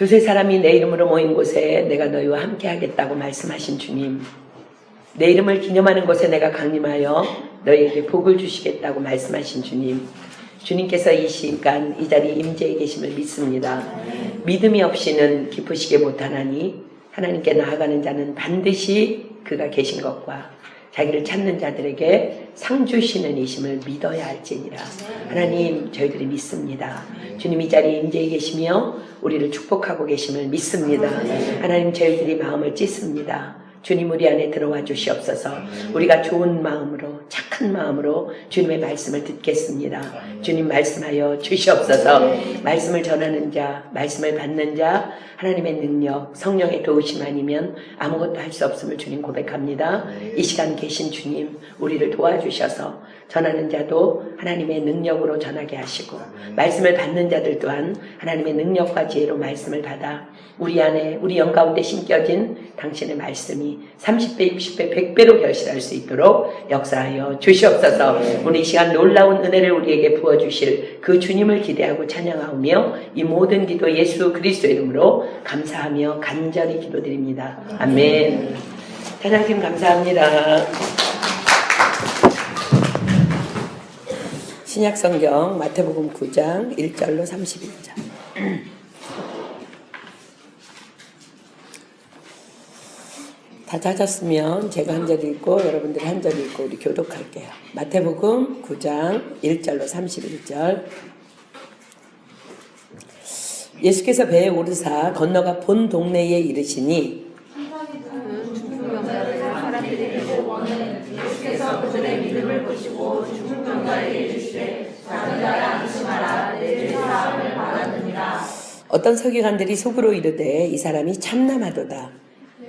두세 사람이 내 이름으로 모인 곳에 내가 너희와 함께 하겠다고 말씀하신 주님, 내 이름을 기념하는 곳에 내가 강림하여 너희에게 복을 주시겠다고 말씀하신 주님, 주님께서 이 시간 이 자리에 임재해 계심을 믿습니다. 믿음이 없이는 기쁘시게 못하나니 하나님께 나아가는 자는 반드시 그가 계신 것과 자기를 찾는 자들에게 상 주시는 이심을 믿어야 할지니라. 하나님, 저희들이 믿습니다. 주님 이 자리에 임재해 계시며 우리를 축복하고 계심을 믿습니다. 하나님, 저희들이 마음을 찢습니다. 주님, 우리 안에 들어와 주시옵소서. 우리가 좋은 마음으로, 착한 마음으로 주님의 말씀을 듣겠습니다. 주님, 말씀하여 주시옵소서. 말씀을 전하는 자, 말씀을 받는 자, 하나님의 능력, 성령의 도우심 아니면 아무것도 할 수 없음을 주님 고백합니다. 이 시간 계신 주님, 우리를 도와주셔서 전하는 자도 하나님의 능력으로 전하게 하시고, 말씀을 받는 자들 또한 하나님의 능력과 지혜로 말씀을 받아 우리 안에, 우리 영 가운데 심겨진 당신의 말씀이 30배, 60배, 100배로 결실할 수 있도록 역사하여 주시옵소서. 오늘 이 시간 놀라운 은혜를 우리에게 부어주실 그 주님을 기대하고 찬양하며 이 모든 기도 예수 그리스도 이름으로 감사하며 간절히 기도드립니다. 아멘. 찬양팀 감사합니다. 신약성경 마태복음 9장 1절로 31절. 다 찾았으면 제가 한 절 읽고 여러분들이 한 절 읽고 우리 교독할게요. 마태복음 9장 1절로 31절. 예수께서 배에 오르사 건너가 본 동네에 이르시니 예수께서 그들의 믿음을 보시고 죽은 병자에게 이르시되 자기가 안심하라 내 죄 사함을 받았느니라. 어떤 서기관들이 속으로 이르되 이 사람이 참남하도다.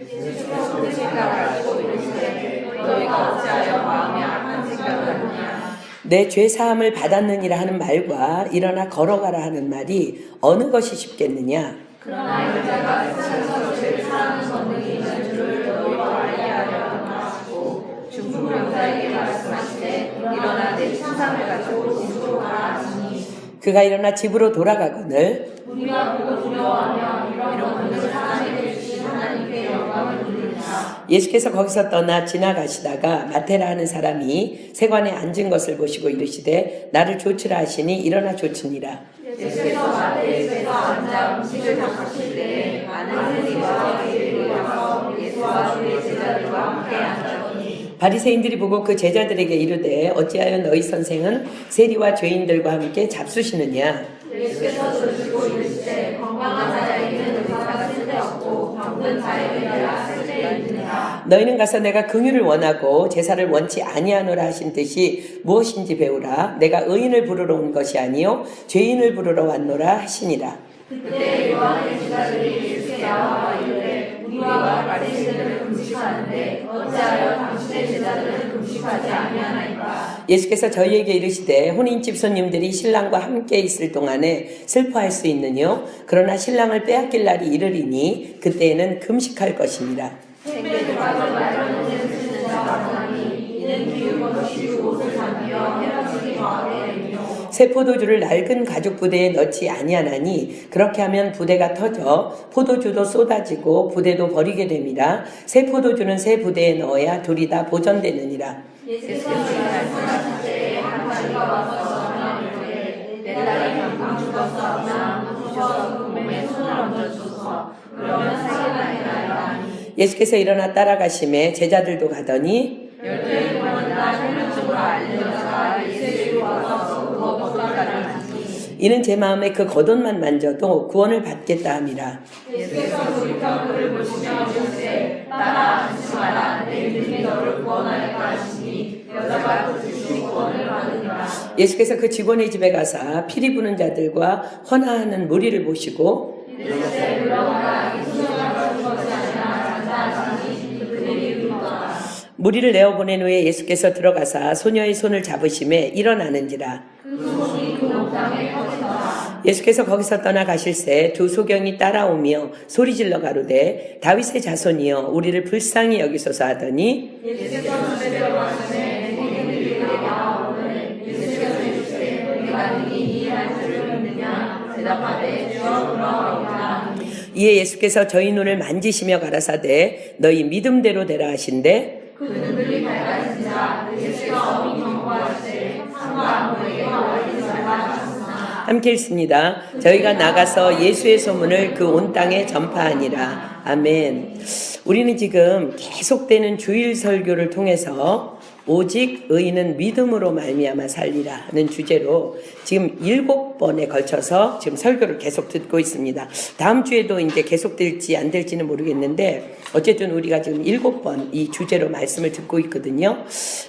예수께서 그 생각을 알고 이르시되 너희가 어찌하여 마음에 악한 생각을 하느냐. 내 죄 사함을 받았느니라 하는 말과 일어나 걸어가라 하는 말이 어느 것이 쉽겠느냐. 그러나 인자가 세상에서 죄를 사하는 권능이 있는 줄을 너희가 알게 하려 하시고 중풍 병자에게 말씀하시되 일어나 내 침상을 가지고 집으로 가라 하시니 그가 일어나 집으로 돌아가거늘 우리가 보고 두려워하며 이런 권능을 하나님께 주신 하나님께 영광을 돌리라. 예수께서 거기서 떠나 지나가시다가 마테라 하는 사람이 세관에 앉은 것을 보시고 이르시되 나를 조치라 하시니 일어나 조치니라. 예수께서 마테에서 앉아 음식을 닦으실 때에 많은 이와 그들이 와서 예수와 그의 제자들과 함께 앉았더니 바리새인들이 보고 그 제자들에게 이르되 어찌하여 너희 선생은 세리와 죄인들과 함께 잡수시느냐. 예수께서 조시고 이르시되 건강한 자에게는 의사가 쓸데없고 병든 자에게야 쓸데있느니라. 너희는 가서 내가 긍휼을 원하고 제사를 원치 아니하노라 하신 뜻이 무엇인지 배우라. 내가 의인을 부르러 온 것이 아니요 죄인을 부르러 왔노라 하시니라. 그때 요한의 제자들이 예수께 나와 이르되 우리와 바리새인들은 금식하는데 어찌하여 당신의 제자들은 금식하지 아니하나이까. 예수께서 저희에게 이르시되 혼인집 손님들이 신랑과 함께 있을 동안에 슬퍼할 수 있느뇨. 그러나 신랑을 빼앗길 날이 이르리니 그때에는 금식할 것이니라. 생배들과 말하는 쓰는 자가 많으니 이는 기울고 쉬고 옷을 잠기어 헤어지기 더하게 되며 새 포도주를 낡은 가죽 부대에 넣지 아니하나니 그렇게 하면 부대가 터져 포도주도 쏟아지고 부대도 버리게 됩니다. 새 포도주는 새 부대에 넣어야 둘이 다 보존되느니라. 예수께서 말씀하실 때에 한 마리가 와서 전하되 내 딸이 방금 죽었사오나 부셔서 그 몸에 손을 얹어주소서. 그러면 살겠나이다. 예수께서 일어나 따라가심에 제자들도 가더니 열두의 동안이나 혈육적으로 알린 여자가 예수에게 와서 그거 겉옷가를 만지니 이는 제 마음에 그 겉옷만 만져도 구원을 받겠다 함이라. 예수께서 돌이켜 그를 보시며 이르시되 따라 안심하라 내 믿음이 너를 구원하였다 하시니 여자가 그 주신 구원을 받으니라. 예수께서 그 직원의 집에 가사 피리 부는 자들과 헌화하는 무리를 보시고 이르시되 물러가라 이 소녀가 죽은 것이 아니라 잔다하시니 그들이 울더라. 무리를 내어보낸 후에 예수께서 들어가사 소녀의 손을 잡으심에 일어나는지라. 그 손이 그 옥상에 퍼지더라. 예수께서 거기서 떠나가실새 두 소경이 따라오며 소리질러 가로되 다윗의 자손이여 우리를 불쌍히 여기소서 하더니 예수께서 주제대로 말씀에 내게 나오거늘 예수께서 이르시되 우리가 능히 이해할 줄을 믿느냐 대답하되 주여 그러하오이다. 이에 예수께서 저희 눈을 만지시며 가라사대 너희 믿음대로 되라 하신대 그 눈들이 밝아지자 예수께서 어미 경고하시되 상과 아무에게 얼린 말과 하셨으나 함께 읽습니다. 저희가 나가서 예수의 소문을 그 온 땅에 전파하니라. 아멘. 우리는 지금 계속되는 주일 설교를 통해서 오직 의인은 믿음으로 말미암아 살리라는 주제로 지금 7번에 걸쳐서 지금 설교를 계속 듣고 있습니다. 다음 주에도 이제 계속될지 안 될지는 모르겠는데 어쨌든 우리가 지금 7번 이 주제로 말씀을 듣고 있거든요.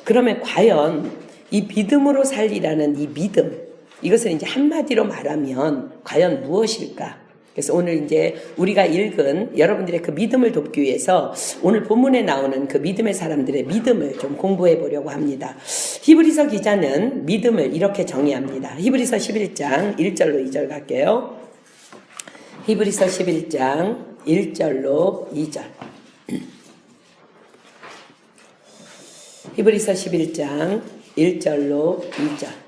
그러면 과연 이 믿음으로 살리라는 이 믿음, 이것을 이제 한마디로 말하면 과연 무엇일까? 그래서 오늘 이제 우리가 읽은 여러분들의 그 믿음을 돕기 위해서 오늘 본문에 나오는 그 믿음의 사람들의 믿음을 좀 공부해 보려고 합니다. 히브리서 기자는 믿음을 이렇게 정의합니다. 히브리서 11장 1절로 2절 갈게요. 히브리서 11장 1절로 2절. 히브리서 11장 1절로 2절.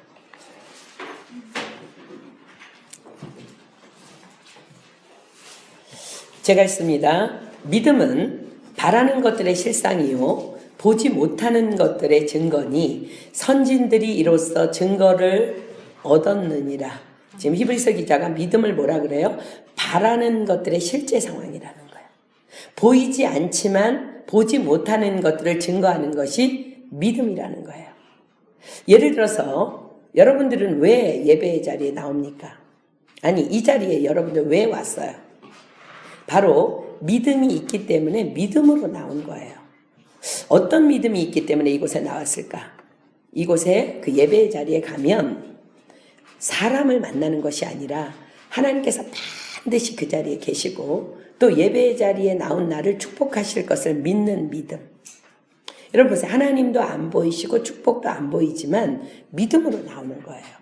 제가 읽습니다. 믿음은 바라는 것들의 실상이요 보지 못하는 것들의 증거니 선진들이 이로써 증거를 얻었느니라. 지금 히브리서 기자가 믿음을 뭐라 그래요? 바라는 것들의 실제 상황이라는 거예요. 보이지 않지만 보지 못하는 것들을 증거하는 것이 믿음이라는 거예요. 예를 들어서 여러분들은 왜 예배의 자리에 나옵니까? 아니, 이 자리에 여러분들 왜 왔어요? 바로 믿음이 있기 때문에 믿음으로 나온 거예요. 어떤 믿음이 있기 때문에 이곳에 나왔을까? 이곳에 그 예배의 자리에 가면 사람을 만나는 것이 아니라 하나님께서 반드시 그 자리에 계시고 또 예배의 자리에 나온 나를 축복하실 것을 믿는 믿음. 여러분 보세요. 하나님도 안 보이시고 축복도 안 보이지만 믿음으로 나오는 거예요.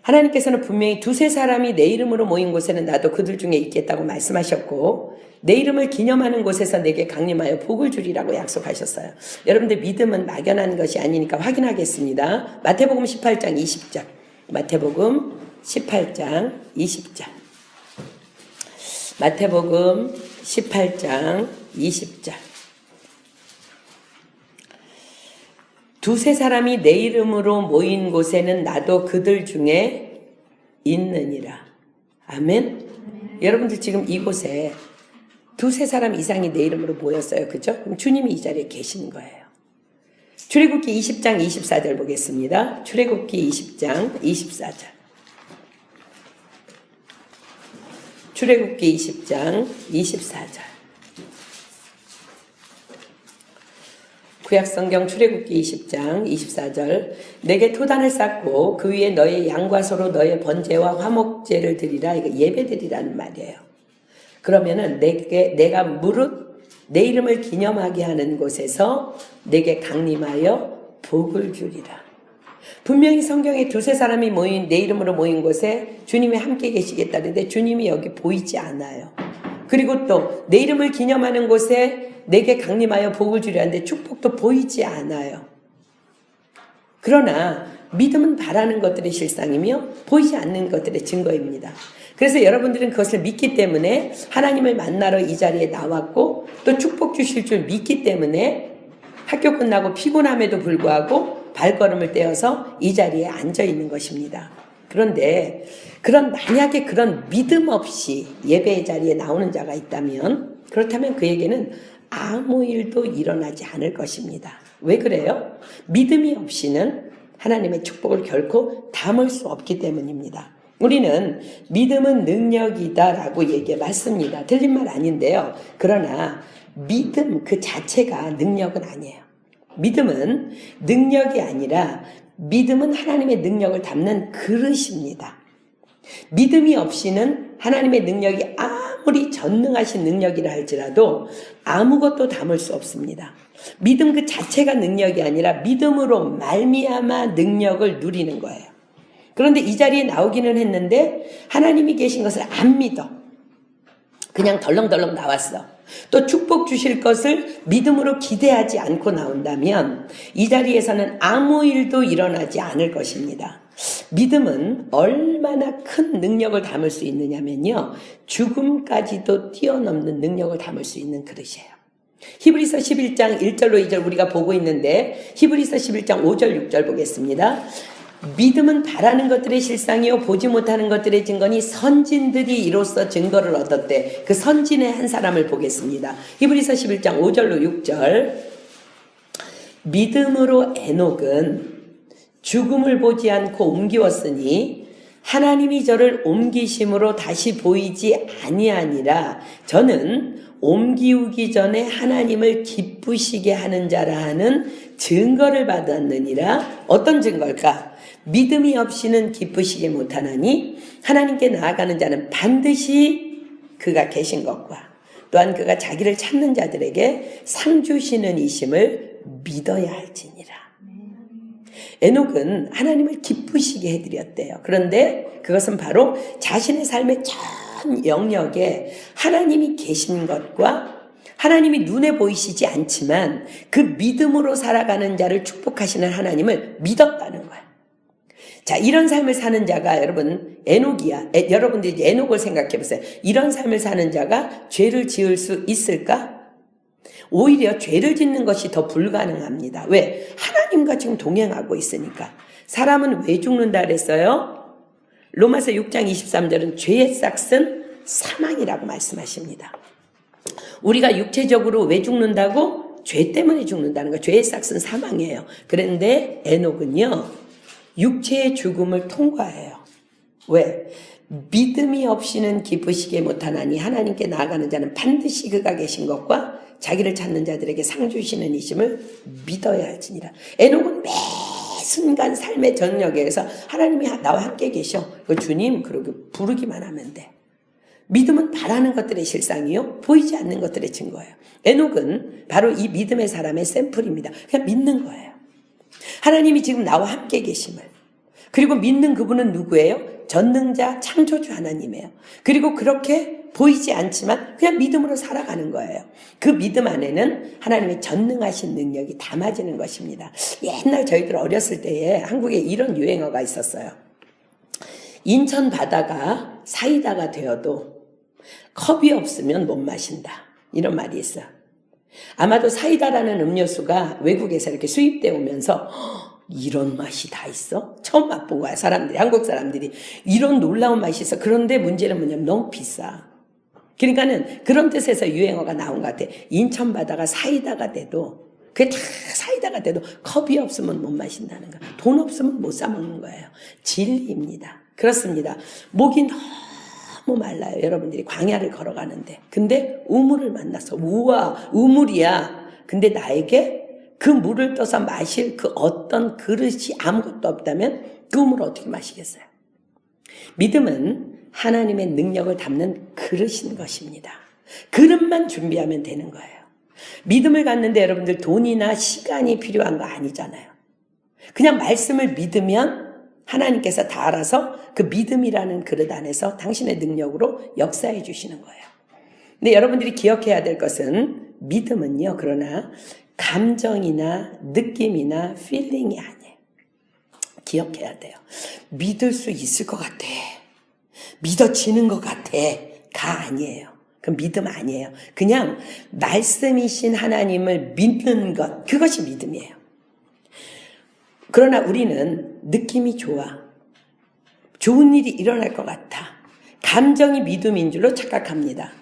하나님께서는 분명히 두세 사람이 내 이름으로 모인 곳에는 나도 그들 중에 있겠다고 말씀하셨고 내 이름을 기념하는 곳에서 내게 강림하여 복을 주리라고 약속하셨어요. 여러분들 믿음은 막연한 것이 아니니까 확인하겠습니다. 마태복음 18장 20절. 마태복음 18장 20절. 마태복음 18장 20절. 두세 사람이 내 이름으로 모인 곳에는 나도 그들 중에 있느니라. 아멘. 여러분들 지금 이곳에 두세 사람 이상이 내 이름으로 모였어요. 그죠? 그럼 주님이 이 자리에 계시는 거예요. 출애굽기 20장 24절 보겠습니다. 출애굽기 20장 24절. 출애굽기 20장 24절. 구약성경 출애굽기 20장 24절. 내게 토단을 쌓고 그 위에 너의 양과 소로 너의 번제와 화목제를 드리라. 이거 예배드리라는 말이에요. 그러면은 내가 무릇 내 이름을 기념하게 하는 곳에서 내게 강림하여 복을 주리라. 분명히 성경에 두세 사람이 모인 내 이름으로 모인 곳에 주님이 함께 계시겠다는데 주님이 여기 보이지 않아요. 그리고 또 내 이름을 기념하는 곳에 내게 강림하여 복을 주려는데 축복도 보이지 않아요. 그러나 믿음은 바라는 것들의 실상이며 보이지 않는 것들의 증거입니다. 그래서 여러분들은 그것을 믿기 때문에 하나님을 만나러 이 자리에 나왔고 또 축복 주실 줄 믿기 때문에 학교 끝나고 피곤함에도 불구하고 발걸음을 떼어서 이 자리에 앉아 있는 것입니다. 그런데 만약에 그런 믿음 없이 예배의 자리에 나오는 자가 있다면 그렇다면 그에게는 아무 일도 일어나지 않을 것입니다. 왜 그래요? 믿음이 없이는 하나님의 축복을 결코 담을 수 없기 때문입니다. 우리는 믿음은 능력이다라고 얘기해 맞습니다. 틀린 말 아닌데요. 그러나 믿음 그 자체가 능력은 아니에요. 믿음은 능력이 아니라 믿음은 하나님의 능력을 담는 그릇입니다. 믿음이 없이는 하나님의 능력이 아무리 전능하신 능력이라 할지라도 아무것도 담을 수 없습니다. 믿음 그 자체가 능력이 아니라 믿음으로 말미암아 능력을 누리는 거예요. 그런데 이 자리에 나오기는 했는데 하나님이 계신 것을 안 믿어. 그냥 덜렁덜렁 나왔어. 또 축복 주실 것을 믿음으로 기대하지 않고 나온다면 이 자리에서는 아무 일도 일어나지 않을 것입니다. 믿음은 얼마나 큰 능력을 담을 수 있느냐면요, 죽음까지도 뛰어넘는 능력을 담을 수 있는 그릇이에요. 히브리서 11장 1절로 2절 우리가 보고 있는데, 히브리서 11장 5절 6절 보겠습니다. 믿음은 바라는 것들의 실상이요 보지 못하는 것들의 증거니 선진들이 이로써 증거를 얻었대. 그 선진의 한 사람을 보겠습니다. 히브리서 11장 5절로 6절. 믿음으로 에녹은 죽음을 보지 않고 옮기웠으니 하나님이 저를 옮기심으로 다시 보이지 아니하니라. 저는 옮기우기 전에 하나님을 기쁘시게 하는 자라 하는 증거를 받았느니라. 어떤 증거일까? 믿음이 없이는 기쁘시게 못하나니 하나님께 나아가는 자는 반드시 그가 계신 것과 또한 그가 자기를 찾는 자들에게 상 주시는 이심을 믿어야 할지니라. 에녹은 하나님을 기쁘시게 해드렸대요. 그런데 그것은 바로 자신의 삶의 전 영역에 하나님이 계신 것과 하나님이 눈에 보이시지 않지만 그 믿음으로 살아가는 자를 축복하시는 하나님을 믿었다는 거예요. 자, 이런 삶을 사는 자가 여러분 에녹이야. 여러분들이 에녹을 생각해 보세요. 이런 삶을 사는 자가 죄를 지을 수 있을까? 오히려 죄를 짓는 것이 더 불가능합니다. 왜? 하나님과 지금 동행하고 있으니까. 사람은 왜 죽는다 그랬어요? 로마서 6장 23절은 죄의 싹은 사망이라고 말씀하십니다. 우리가 육체적으로 왜 죽는다고? 죄 때문에 죽는다는 거예요. 죄의 싹은 사망이에요. 그런데 에녹은요, 육체의 죽음을 통과해요. 왜? 믿음이 없이는 기쁘시게 못하나니 하나님께 나아가는 자는 반드시 그가 계신 것과 자기를 찾는 자들에게 상 주시는 이심을 믿어야 할지니라. 에녹은 매 순간 삶의 전역에서 하나님이 나와 함께 계셔. 그 주님 그러게 부르기만 하면 돼. 믿음은 바라는 것들의 실상이요 보이지 않는 것들의 증거예요. 에녹은 바로 이 믿음의 사람의 샘플입니다. 그냥 믿는 거예요. 하나님이 지금 나와 함께 계심을. 그리고 믿는 그분은 누구예요? 전능자 창조주 하나님이에요. 그리고 그렇게 보이지 않지만 그냥 믿음으로 살아가는 거예요. 그 믿음 안에는 하나님의 전능하신 능력이 담아지는 것입니다. 옛날 저희들 어렸을 때에 한국에 이런 유행어가 있었어요. 인천 바다가 사이다가 되어도 컵이 없으면 못 마신다. 이런 말이 있어요. 아마도 사이다라는 음료수가 외국에서 이렇게 수입되어 오면서 이런 맛이 다 있어? 처음 맛본 거야, 사람들이. 한국 사람들이. 이런 놀라운 맛이 있어. 그런데 문제는 뭐냐면 너무 비싸. 그러니까는 그런 뜻에서 유행어가 나온 것 같아. 인천 바다가 사이다가 돼도, 그게 다 사이다가 돼도 컵이 없으면 못 마신다는 거야. 돈 없으면 못 사 먹는 거예요. 진리입니다. 그렇습니다. 목이 너무 말라요. 여러분들이 광야를 걸어가는데. 근데 우물을 만났어. 우와, 우물이야. 근데 나에게 그 물을 떠서 마실 그 어떤 그릇이 아무것도 없다면 그 물을 어떻게 마시겠어요? 믿음은 하나님의 능력을 담는 그릇인 것입니다. 그릇만 준비하면 되는 거예요. 믿음을 갖는데 여러분들 돈이나 시간이 필요한 거 아니잖아요. 그냥 말씀을 믿으면 하나님께서 다 알아서 그 믿음이라는 그릇 안에서 당신의 능력으로 역사해 주시는 거예요. 근데 여러분들이 기억해야 될 것은 믿음은요, 그러나 감정이나 느낌이나 필링이 아니에요. 기억해야 돼요. 믿을 수 있을 것 같아. 믿어지는 것 같아. 가 아니에요. 그 믿음 아니에요. 그냥 말씀이신 하나님을 믿는 것, 그것이 믿음이에요. 그러나 우리는 느낌이 좋아. 좋은 일이 일어날 것 같아. 감정이 믿음인 줄로 착각합니다.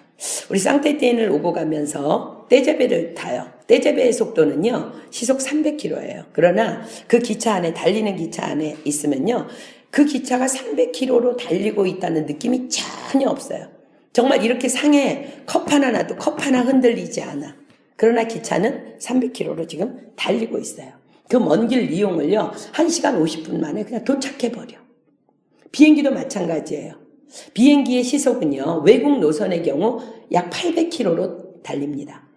우리 쌍떼떼인을 오고 가면서 떼제베를 타요. 떼제베의 속도는요, 시속 300km예요. 그러나 그 기차 안에, 달리는 기차 안에 있으면요, 그 기차가 300km로 달리고 있다는 느낌이 전혀 없어요. 정말 이렇게 상에 컵 하나 놔도 컵 하나 흔들리지 않아. 그러나 기차는 300km로 지금 달리고 있어요. 그 먼 길 이용을요, 1시간 50분 만에 그냥 도착해버려. 비행기도 마찬가지예요. 비행기의 시속은요, 외국 노선의 경우 약 800km로 달립니다.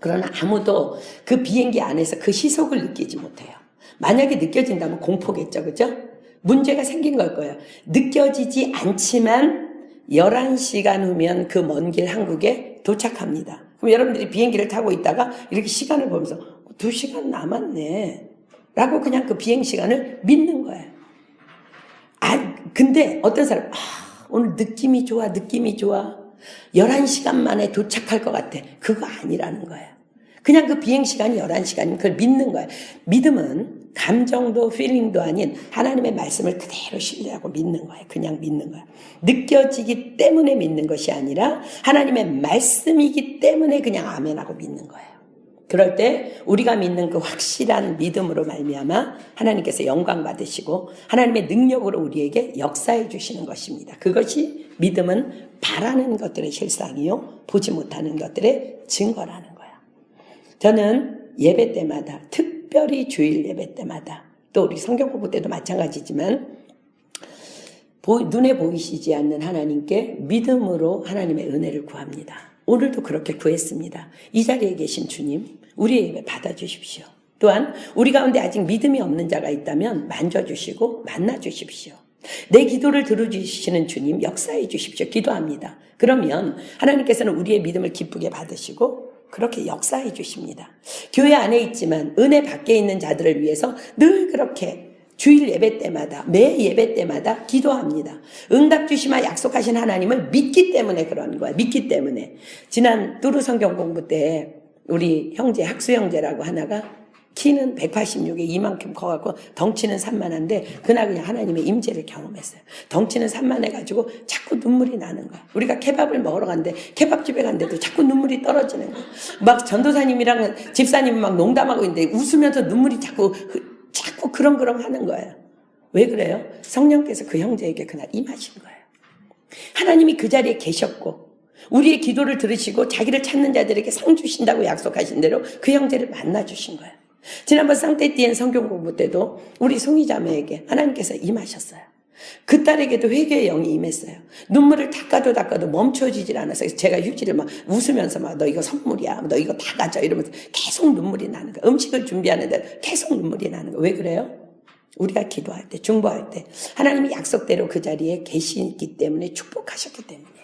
그러나 아무도 그 비행기 안에서 그 시속을 느끼지 못해요. 만약에 느껴진다면 공포겠죠, 그죠? 문제가 생긴 걸 거예요. 느껴지지 않지만 11시간 후면 그 먼 길 한국에 도착합니다. 그럼 여러분들이 비행기를 타고 있다가 이렇게 시간을 보면서 2시간 남았네 라고 그냥 그 비행 시간을 믿는 거예요. 근데 어떤 사람, 오늘 느낌이 좋아. 11시간 만에 도착할 것 같아. 그거 아니라는 거예요. 그냥 그 비행시간이 11시간이면 그걸 믿는 거예요. 믿음은 감정도 필링도 아닌 하나님의 말씀을 그대로 신뢰하고 믿는 거예요. 그냥 믿는 거예요. 느껴지기 때문에 믿는 것이 아니라 하나님의 말씀이기 때문에 그냥 아멘하고 믿는 거예요. 그럴 때 우리가 믿는 그 확실한 믿음으로 말미암아 하나님께서 영광 받으시고 하나님의 능력으로 우리에게 역사해 주시는 것입니다. 그것이 믿음은 바라는 것들의 실상이요 보지 못하는 것들의 증거라는 거예요. 저는 예배 때마다, 특별히 주일 예배 때마다, 또 우리 성경 공부 때도 마찬가지지만 눈에 보이시지 않는 하나님께 믿음으로 하나님의 은혜를 구합니다. 오늘도 그렇게 구했습니다. 이 자리에 계신 주님, 우리의 예배 받아주십시오. 또한 우리 가운데 아직 믿음이 없는 자가 있다면 만져주시고 만나주십시오. 내 기도를 들어주시는 주님 역사해 주십시오. 기도합니다. 그러면 하나님께서는 우리의 믿음을 기쁘게 받으시고 그렇게 역사해 주십니다. 교회 안에 있지만 은혜 밖에 있는 자들을 위해서 늘 그렇게 주일 예배 때마다, 매 예배 때마다 기도합니다. 응답 주시마 약속하신 하나님을 믿기 때문에 그런 거예요. 믿기 때문에. 지난 뚜루 성경 공부 때 우리 형제, 학수 형제라고 하나가 키는 186에 이만큼 커갖고 덩치는 산만한데 그날 그냥 하나님의 임재를 경험했어요. 덩치는 산만해가지고 자꾸 눈물이 나는 거야. 우리가 케밥을 먹으러 갔는데 케밥집에 갔는데도 자꾸 눈물이 떨어지는 거야. 막 전도사님이랑 집사님이 막 농담하고 있는데 웃으면서 눈물이 자꾸 그렁그렁 하는 거예요. 왜 그래요? 성령께서 그 형제에게 그날 임하신 거예요. 하나님이 그 자리에 계셨고 우리의 기도를 들으시고 자기를 찾는 자들에게 상 주신다고 약속하신 대로 그 형제를 만나주신 거예요. 지난번 쌍떼띠엔 성경 공부 때도 우리 송이자매에게 하나님께서 임하셨어요. 그 딸에게도 회개의 영이 임했어요. 눈물을 닦아도 멈춰지질 않았어요. 제가 휴지를 막 웃으면서 막 너 이거 선물이야. 너 이거 다 가져. 이러면서 계속 눈물이 나는 거예요. 음식을 준비하는데 계속 눈물이 나는 거예요. 왜 그래요? 우리가 기도할 때, 중보할 때 하나님이 약속대로 그 자리에 계시기 때문에 축복하셨기 때문이에요.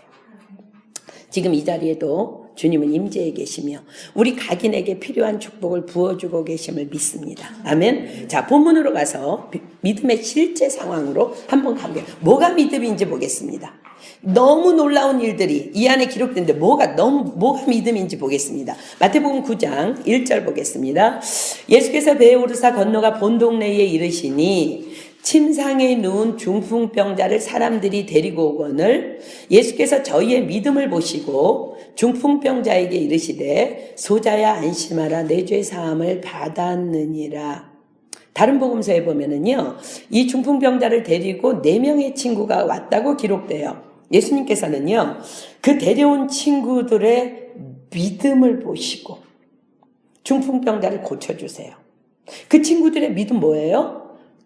지금 이 자리에도 주님은 임재해 계시며 우리 각인에게 필요한 축복을 부어주고 계심을 믿습니다. 아멘. 자, 본문으로 가서 믿음의 실제 상황으로 한번 가볼게요. 뭐가 믿음인지 보겠습니다. 너무 놀라운 일들이 이 안에 기록된데 뭐가 믿음인지 보겠습니다. 마태복음 9장 1절 보겠습니다. 예수께서 배에 오르사 건너가 본 동네에 이르시니 침상에 누운 중풍병자를 사람들이 데리고 오거늘 예수께서 저희의 믿음을 보시고 중풍병자에게 이르시되 소자야 안심하라 내 죄 사함을 받았느니라. 다른 복음서에 보면은요 이 중풍병자를 데리고 4명의 친구가 왔다고 기록돼요. 예수님께서는요 그 데려온 친구들의 믿음을 보시고 중풍병자를 고쳐주세요. 그 친구들의 믿음 뭐예요?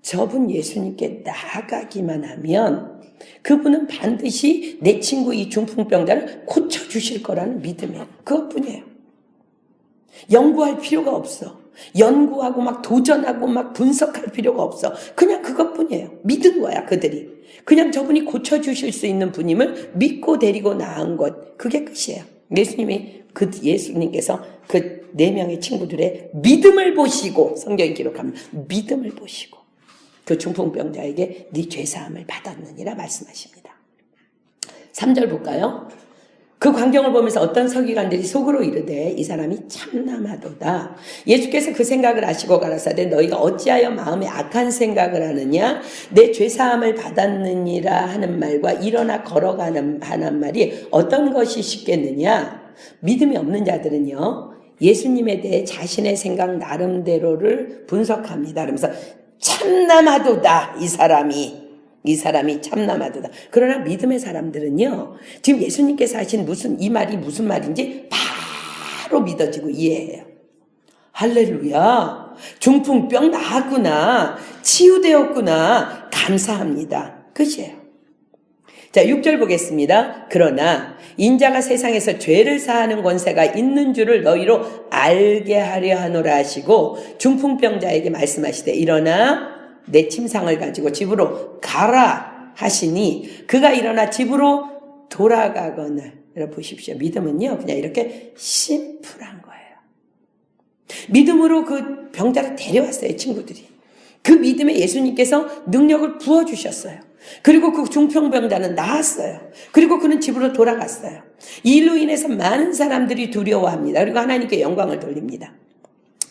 저분 예수님께 나아가기만 하면 그분은 반드시 내 친구 이 중풍병자를 고쳐주실 거라는 믿음이에요. 그것뿐이에요. 연구할 필요가 없어. 연구하고 막 도전하고 막 분석할 필요가 없어. 그냥 그것뿐이에요. 믿은 거야 그들이. 그냥 저분이 고쳐주실 수 있는 분임을 믿고 데리고 나은 것. 그게 끝이에요. 예수님께서 그 4명의 친구들의 믿음을 보시고 성경이 기록합니다. 믿음을 보시고 그 중풍병자에게 네 죄사함을 받았느니라 말씀하십니다. 3절 볼까요? 그 광경을 보면서 어떤 서기관들이 속으로 이르되 이 사람이 참남하도다. 예수께서 그 생각을 아시고 가라사대 너희가 어찌하여 마음에 악한 생각을 하느냐 내 죄사함을 받았느니라 하는 말과 일어나 걸어가는 하는 말이 어떤 것이 쉽겠느냐. 믿음이 없는 자들은요 예수님에 대해 자신의 생각 나름대로를 분석합니다. 그러면서 참남하도다. 이 사람이 참남하도다. 그러나 믿음의 사람들은요 지금 예수님께서 하신 이 말이 무슨 말인지 바로 믿어지고 이해해요. 할렐루야. 중풍병 나았구나. 치유되었구나. 감사합니다. 끝이에요. 자, 6절 보겠습니다. 그러나 인자가 세상에서 죄를 사하는 권세가 있는 줄을 너희로 알게 하려 하노라 하시고 중풍병자에게 말씀하시되 일어나 내 침상을 가지고 집으로 가라 하시니 그가 일어나 집으로 돌아가거늘. 여러분 보십시오. 믿음은요 그냥 이렇게 심플한 거예요. 믿음으로 그 병자를 데려왔어요. 친구들이. 그 믿음에 예수님께서 능력을 부어주셨어요. 그리고 그 중풍병자는 나았어요. 그리고 그는 집으로 돌아갔어요. 이 일로 인해서 많은 사람들이 두려워합니다. 그리고 하나님께 영광을 돌립니다.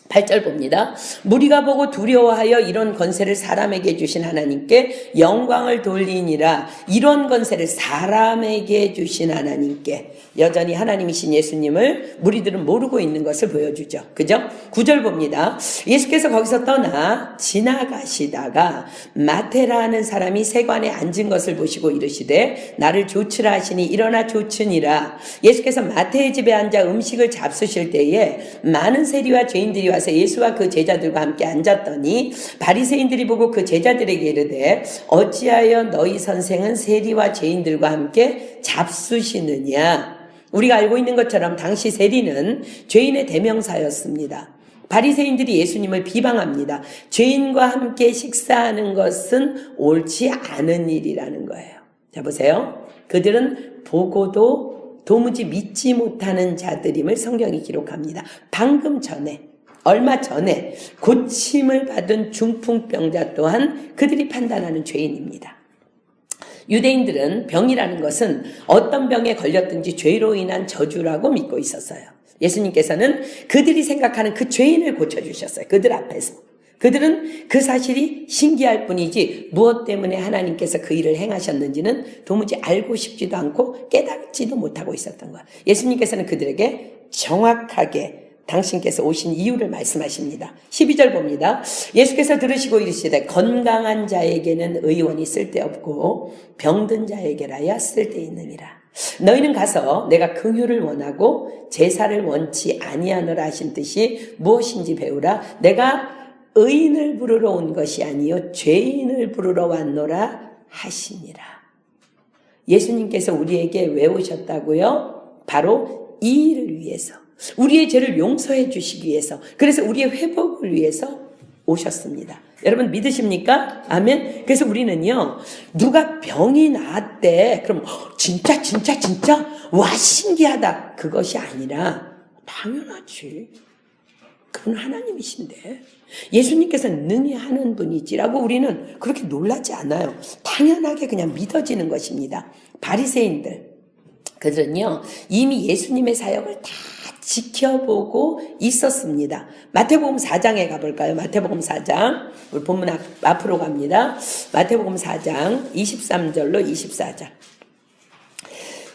8절 봅니다. 무리가 보고 두려워하여 이런 권세를 사람에게 주신 하나님께 영광을 돌리니라. 이런 권세를 사람에게 주신 하나님께, 여전히 하나님이신 예수님을 무리들은 모르고 있는 것을 보여주죠. 그죠? 9절 봅니다. 예수께서 거기서 떠나 지나가시다가 마태라는 사람이 세관에 앉은 것을 보시고 이르시되 나를 조치라 하시니 일어나 조치니라. 예수께서 마태의 집에 앉아 음식을 잡수실 때에 많은 세리와 죄인들이 와서 예수와 그 제자들과 함께 앉았더니 바리새인들이 보고 그 제자들에게 이르되 어찌하여 너희 선생은 세리와 죄인들과 함께 잡수시느냐. 우리가 알고 있는 것처럼 당시 세리는 죄인의 대명사였습니다. 바리새인들이 예수님을 비방합니다. 죄인과 함께 식사하는 것은 옳지 않은 일이라는 거예요. 자, 보세요. 그들은 보고도 도무지 믿지 못하는 자들임을 성경이 기록합니다. 방금 전에, 얼마 전에 고침을 받은 중풍병자 또한 그들이 판단하는 죄인입니다. 유대인들은 병이라는 것은 어떤 병에 걸렸든지 죄로 인한 저주라고 믿고 있었어요. 예수님께서는 그들이 생각하는 그 죄인을 고쳐주셨어요. 그들 앞에서. 그들은 그 사실이 신기할 뿐이지 무엇 때문에 하나님께서 그 일을 행하셨는지는 도무지 알고 싶지도 않고 깨닫지도 못하고 있었던 거예요. 예수님께서는 그들에게 정확하게 당신께서 오신 이유를 말씀하십니다. 12절 봅니다. 예수께서 들으시고 이르시되 건강한 자에게는 의원이 쓸데없고 병든 자에게라야 쓸데있느니라. 너희는 가서 내가 긍휼을 원하고 제사를 원치 아니하노라 하신 뜻이 무엇인지 배우라. 내가 의인을 부르러 온 것이 아니요 죄인을 부르러 왔노라 하시니라. 예수님께서 우리에게 왜 오셨다고요? 바로 이 일을 위해서, 우리의 죄를 용서해 주시기 위해서, 그래서 우리의 회복을 위해서 오셨습니다. 여러분 믿으십니까? 아멘. 그래서 우리는요, 누가 병이 나았대, 그럼 진짜 와 신기하다, 그것이 아니라 당연하지, 그분 하나님이신데 예수님께서 능히 하는 분이지라고 우리는 그렇게 놀라지 않아요. 당연하게 그냥 믿어지는 것입니다. 바리새인들, 그들은요 이미 예수님의 사역을 다 지켜보고 있었습니다. 마태복음 4장에 가볼까요? 마태복음 4장, 우리 본문 앞으로 갑니다. 마태복음 4장 23절로 24절.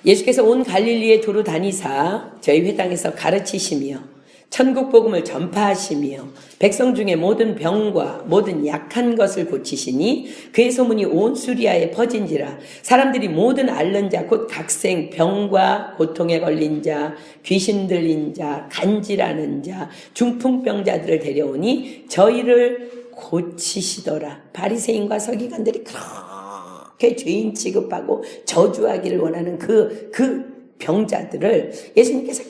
예수께서 온 갈릴리에 두루 다니사 저희 회당에서 가르치시며 천국 복음을 전파하시며 백성 중에 모든 병과 모든 약한 것을 고치시니 그의 소문이 온 수리아에 퍼진지라. 사람들이 모든 앓는 자 곧 각생 병과 고통에 걸린 자, 귀신 들린 자, 간질하는 자, 중풍병자들을 데려오니 저희를 고치시더라. 바리새인과 서기관들이 그렇게 죄인 취급하고 저주하기를 원하는 그 병자들을 예수님께서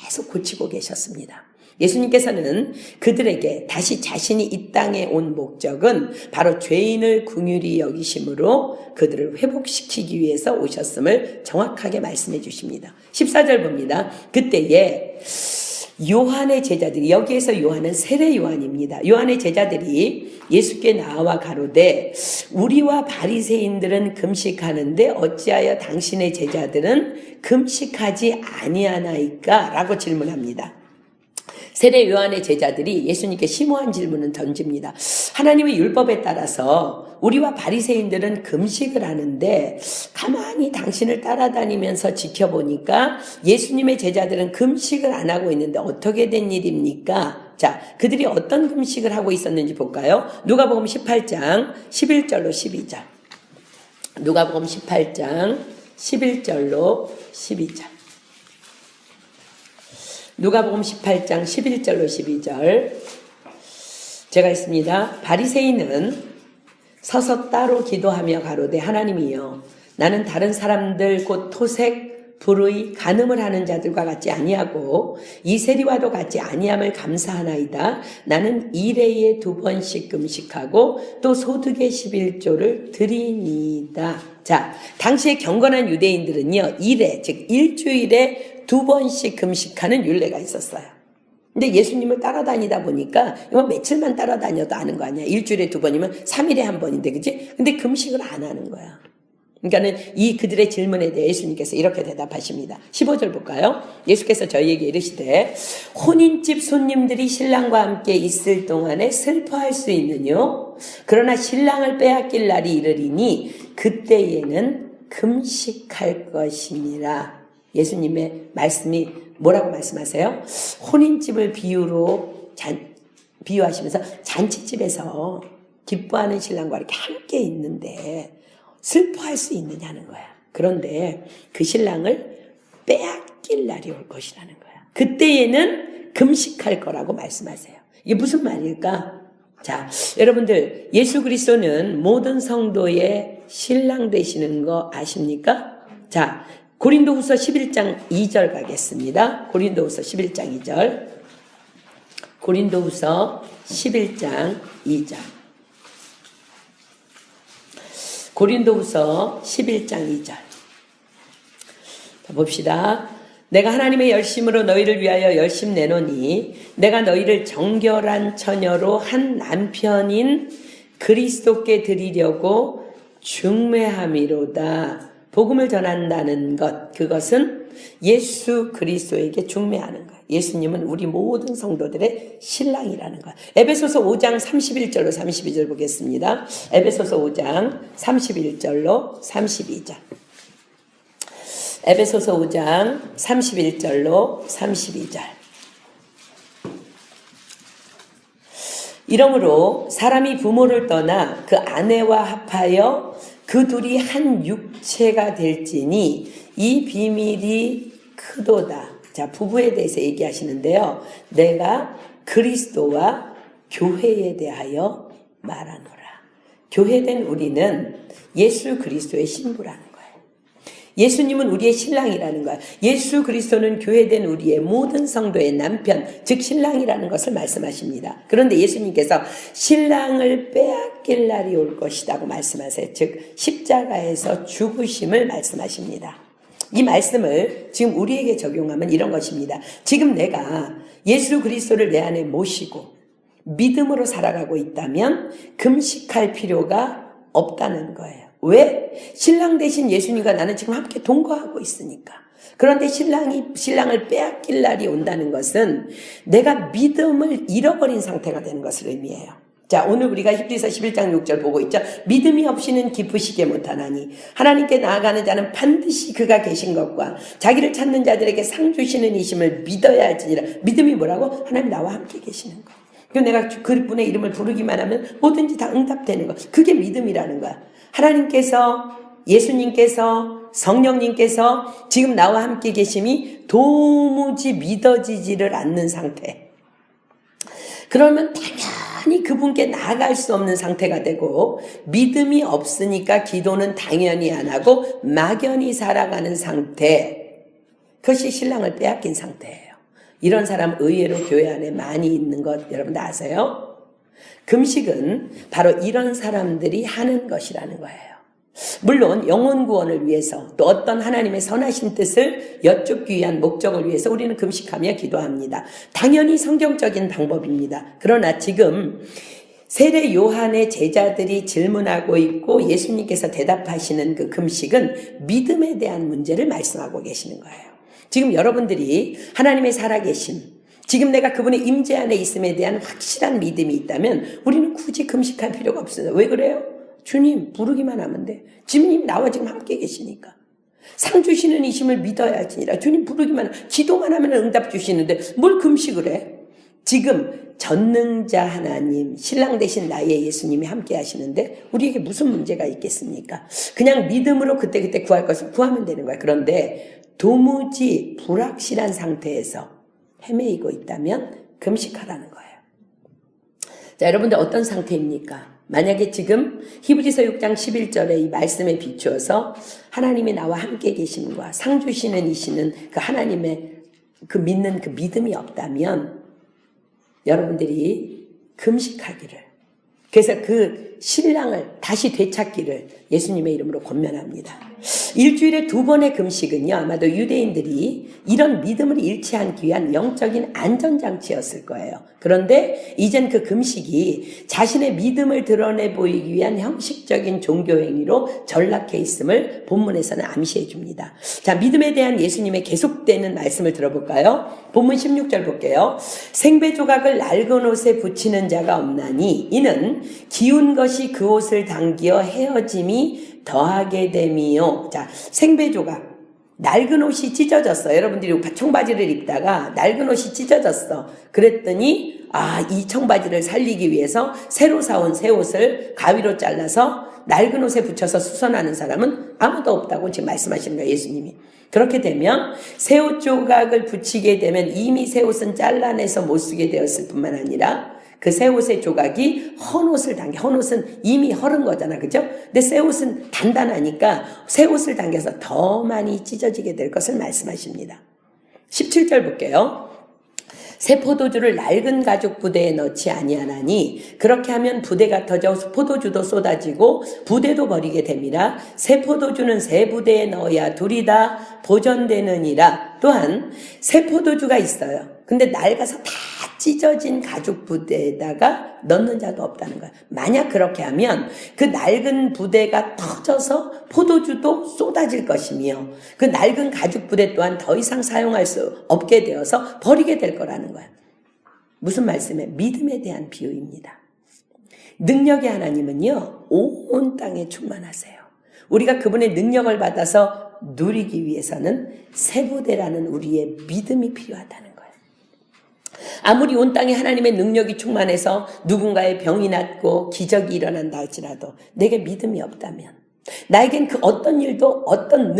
계속 고치고 계셨습니다. 예수님께서는 그들에게 다시 자신이 이 땅에 온 목적은 바로 죄인을 긍휼히 여기심으로 그들을 회복시키기 위해서 오셨음을 정확하게 말씀해 주십니다. 14절 봅니다. 그때에 요한의 제자들이, 여기에서 요한은 세례 요한입니다. 요한의 제자들이 예수께 나와 가로되 우리와 바리새인들은 금식하는데 어찌하여 당신의 제자들은 금식하지 아니하나이까? 라고 질문합니다. 세례 요한의 제자들이 예수님께 심오한 질문을 던집니다. 하나님의 율법에 따라서 우리와 바리새인들은 금식을 하는데 가만히 당신을 따라다니면서 지켜보니까 예수님의 제자들은 금식을 안 하고 있는데 어떻게 된 일입니까? 자, 그들이 어떤 금식을 하고 있었는지 볼까요? 누가복음 18장 11절로 12절. 누가복음 18장 11절로 12절. 누가복음 18장 11절로 12절. 제가 있습니다. 바리새인은 서서 따로 기도하며 가로되 하나님이여 나는 다른 사람들 곧 토색, 불의, 간음을 하는 자들과 같지 아니하고 이 세리와도 같지 아니함을 감사하나이다. 나는 일해에 2번씩 금식하고 또 소득의 11조를 드리니이다. 자, 당시에 경건한 유대인들은요, 일해, 즉 일주일에 2번씩 금식하는 율례가 있었어요. 근데 예수님을 따라다니다 보니까 이거 며칠만 따라다녀도 아는 거 아니야. 일주일에 2번이면 3일에 1번인데, 그치? 근데 금식을 안 하는 거야. 그러니까는 그들의 질문에 대해 예수님께서 이렇게 대답하십니다. 15절 볼까요? 예수께서 저희에게 이르시되 혼인집 손님들이 신랑과 함께 있을 동안에 슬퍼할 수 있느뇨? 그러나 신랑을 빼앗길 날이 이르리니 그때에는 금식할 것이니라. 예수님의 말씀이 뭐라고 말씀하세요? 혼인집을 비유하시면서 잔치집에서 기뻐하는 신랑과 이렇게 함께 있는데 슬퍼할 수 있느냐는 거야. 그런데 그 신랑을 빼앗길 날이 올 것이라는 거야. 그때에는 금식할 거라고 말씀하세요. 이게 무슨 말일까? 자, 여러분들, 예수 그리스도는 모든 성도의 신랑 되시는 거 아십니까? 자, 고린도후서 11장 2절 가겠습니다. 고린도후서 11장 2절. 고린도후서 11장 2절. 고린도후서 11장 2절. 자, 봅시다. 내가 하나님의 열심으로 너희를 위하여 열심 내노니 내가 너희를 정결한 처녀로 한 남편인 그리스도께 드리려고 중매함이로다. 복음을 전한다는 것, 그것은 예수 그리스도에게 중매하는 거예요. 예수님은 우리 모든 성도들의 신랑이라는 거예요. 에베소서 5장 31절로 32절 보겠습니다. 에베소서 5장 31절로 32절. 에베소서 5장 31절로 32절. 이러므로 사람이 부모를 떠나 그 아내와 합하여 그 둘이 한 육체가 될지니 이 비밀이 크도다. 자, 부부에 대해서 얘기하시는데요. 내가 그리스도와 교회에 대하여 말하노라. 교회된 우리는 예수 그리스도의 신부라는 거예요. 예수님은 우리의 신랑이라는 거예요. 예수 그리스도는 교회된 우리의 모든 성도의 남편, 즉 신랑이라는 것을 말씀하십니다. 그런데 예수님께서 신랑을 빼앗길 날이 올 것이라고 말씀하세요. 즉 십자가에서 죽으심을 말씀하십니다. 이 말씀을 지금 우리에게 적용하면 이런 것입니다. 지금 내가 예수 그리스도를 내 안에 모시고 믿음으로 살아가고 있다면 금식할 필요가 없다는 거예요. 왜? 신랑 대신 예수님과 나는 지금 함께 동거하고 있으니까. 그런데 신랑을 빼앗길 날이 온다는 것은 내가 믿음을 잃어버린 상태가 되는 것을 의미해요. 자, 오늘 우리가 히브리서 11장 6절 보고 있죠. 믿음이 없이는 기쁘시게 못하나니 하나님께 나아가는 자는 반드시 그가 계신 것과 자기를 찾는 자들에게 상 주시는 이심을 믿어야 할지니라. 믿음이 뭐라고? 하나님 나와 함께 계시는 거. 그럼 내가 그분의 이름을 부르기만 하면 뭐든지 다 응답되는 거. 그게 믿음이라는 거야. 하나님께서, 예수님께서, 성령님께서 지금 나와 함께 계심이 도무지 믿어지지를 않는 상태. 그러면 당연히 그분께 나아갈 수 없는 상태가 되고 믿음이 없으니까 기도는 당연히 안 하고 막연히 살아가는 상태. 그것이 신랑을 빼앗긴 상태예요. 이런 사람 의외로 교회 안에 많이 있는 것 여러분들 아세요? 금식은 바로 이런 사람들이 하는 것이라는 거예요. 물론 영혼 구원을 위해서 또 어떤 하나님의 선하신 뜻을 여쭙기 위한 목적을 위해서 우리는 금식하며 기도합니다. 당연히 성경적인 방법입니다. 그러나 지금 세례 요한의 제자들이 질문하고 있고 예수님께서 대답하시는 그 금식은 믿음에 대한 문제를 말씀하고 계시는 거예요. 지금 여러분들이 하나님의 살아계심, 지금 내가 그분의 임재 안에 있음에 대한 확실한 믿음이 있다면 우리는 굳이 금식할 필요가 없어요. 왜 그래요? 주님 부르기만 하면 돼. 주님 나와 지금 함께 계시니까. 상 주시는 이심을 믿어야 할지니라. 주님 부르기만 하면, 기도만 하면 응답 주시는데 뭘 금식을 해? 지금 전능자 하나님, 신랑 되신 나의 예수님이 함께 하시는데 우리에게 무슨 문제가 있겠습니까? 그냥 믿음으로 그때그때 구할 것을 구하면 되는 거야. 그런데 도무지 불확실한 상태에서 헤매이고 있다면 금식하라는 거예요. 자, 여러분들 어떤 상태입니까? 만약에 지금 히브리서 6장 11절의 이 말씀에 비추어서 하나님이 나와 함께 계심과 상 주시는 이시는 그 하나님의 그 믿는 그 믿음이 없다면 여러분들이 금식하기를, 그래서 그 신랑을 다시 되찾기를 예수님의 이름으로 권면합니다. 일주일에 2번의 금식은요, 아마도 유대인들이 이런 믿음을 잃지 않기 위한 영적인 안전장치였을 거예요. 그런데 이젠 그 금식이 자신의 믿음을 드러내 보이기 위한 형식적인 종교행위로 전락해 있음을 본문에서는 암시해 줍니다. 자, 믿음에 대한 예수님의 계속되는 말씀을 들어볼까요? 본문 16절 볼게요. 생배 조각을 낡은 옷에 붙이는 자가 없나니 이는 기운 것이 그 옷을 당기어 헤어짐이 더하게 됨이요. 자, 생배 조각. 낡은 옷이 찢어졌어. 여러분들이 청바지를 입다가 낡은 옷이 찢어졌어. 그랬더니 이 청바지를 살리기 위해서 새로 사온 새 옷을 가위로 잘라서 낡은 옷에 붙여서 수선하는 사람은 아무도 없다고 지금 말씀하시는 거예요, 예수님이. 그렇게 되면 새 옷 조각을 붙이게 되면 이미 새 옷은 잘라내서 못 쓰게 되었을 뿐만 아니라 그 새 옷의 조각이 헌 옷을 당겨. 헌 옷은 이미 헐은 거잖아, 그죠? 근데 새 옷은 단단하니까 새 옷을 당겨서 더 많이 찢어지게 될 것을 말씀하십니다. 17절 볼게요. 새 포도주를 낡은 가죽 부대에 넣지 아니하나니 그렇게 하면 부대가 터져 포도주도 쏟아지고 부대도 버리게 됨이라. 새 포도주는 새 부대에 넣어야 둘이 다 보존되느니라. 또한 새 포도주가 있어요. 근데 낡아서 다 찢어진 가죽 부대에다가 넣는 자도 없다는 거예요. 만약 그렇게 하면 그 낡은 부대가 터져서 포도주도 쏟아질 것이며 그 낡은 가죽 부대 또한 더 이상 사용할 수 없게 되어서 버리게 될 거라는 거예요. 무슨 말씀이에요? 믿음에 대한 비유입니다. 능력의 하나님은요, 온 땅에 충만하세요. 우리가 그분의 능력을 받아서 누리기 위해서는 새 부대라는 우리의 믿음이 필요하다는 거예요. 아무리 온 땅에 하나님의 능력이 충만해서 누군가의 병이 낫고 기적이 일어난다 할지라도 내게 믿음이 없다면 나에겐 그 어떤 일도 어떤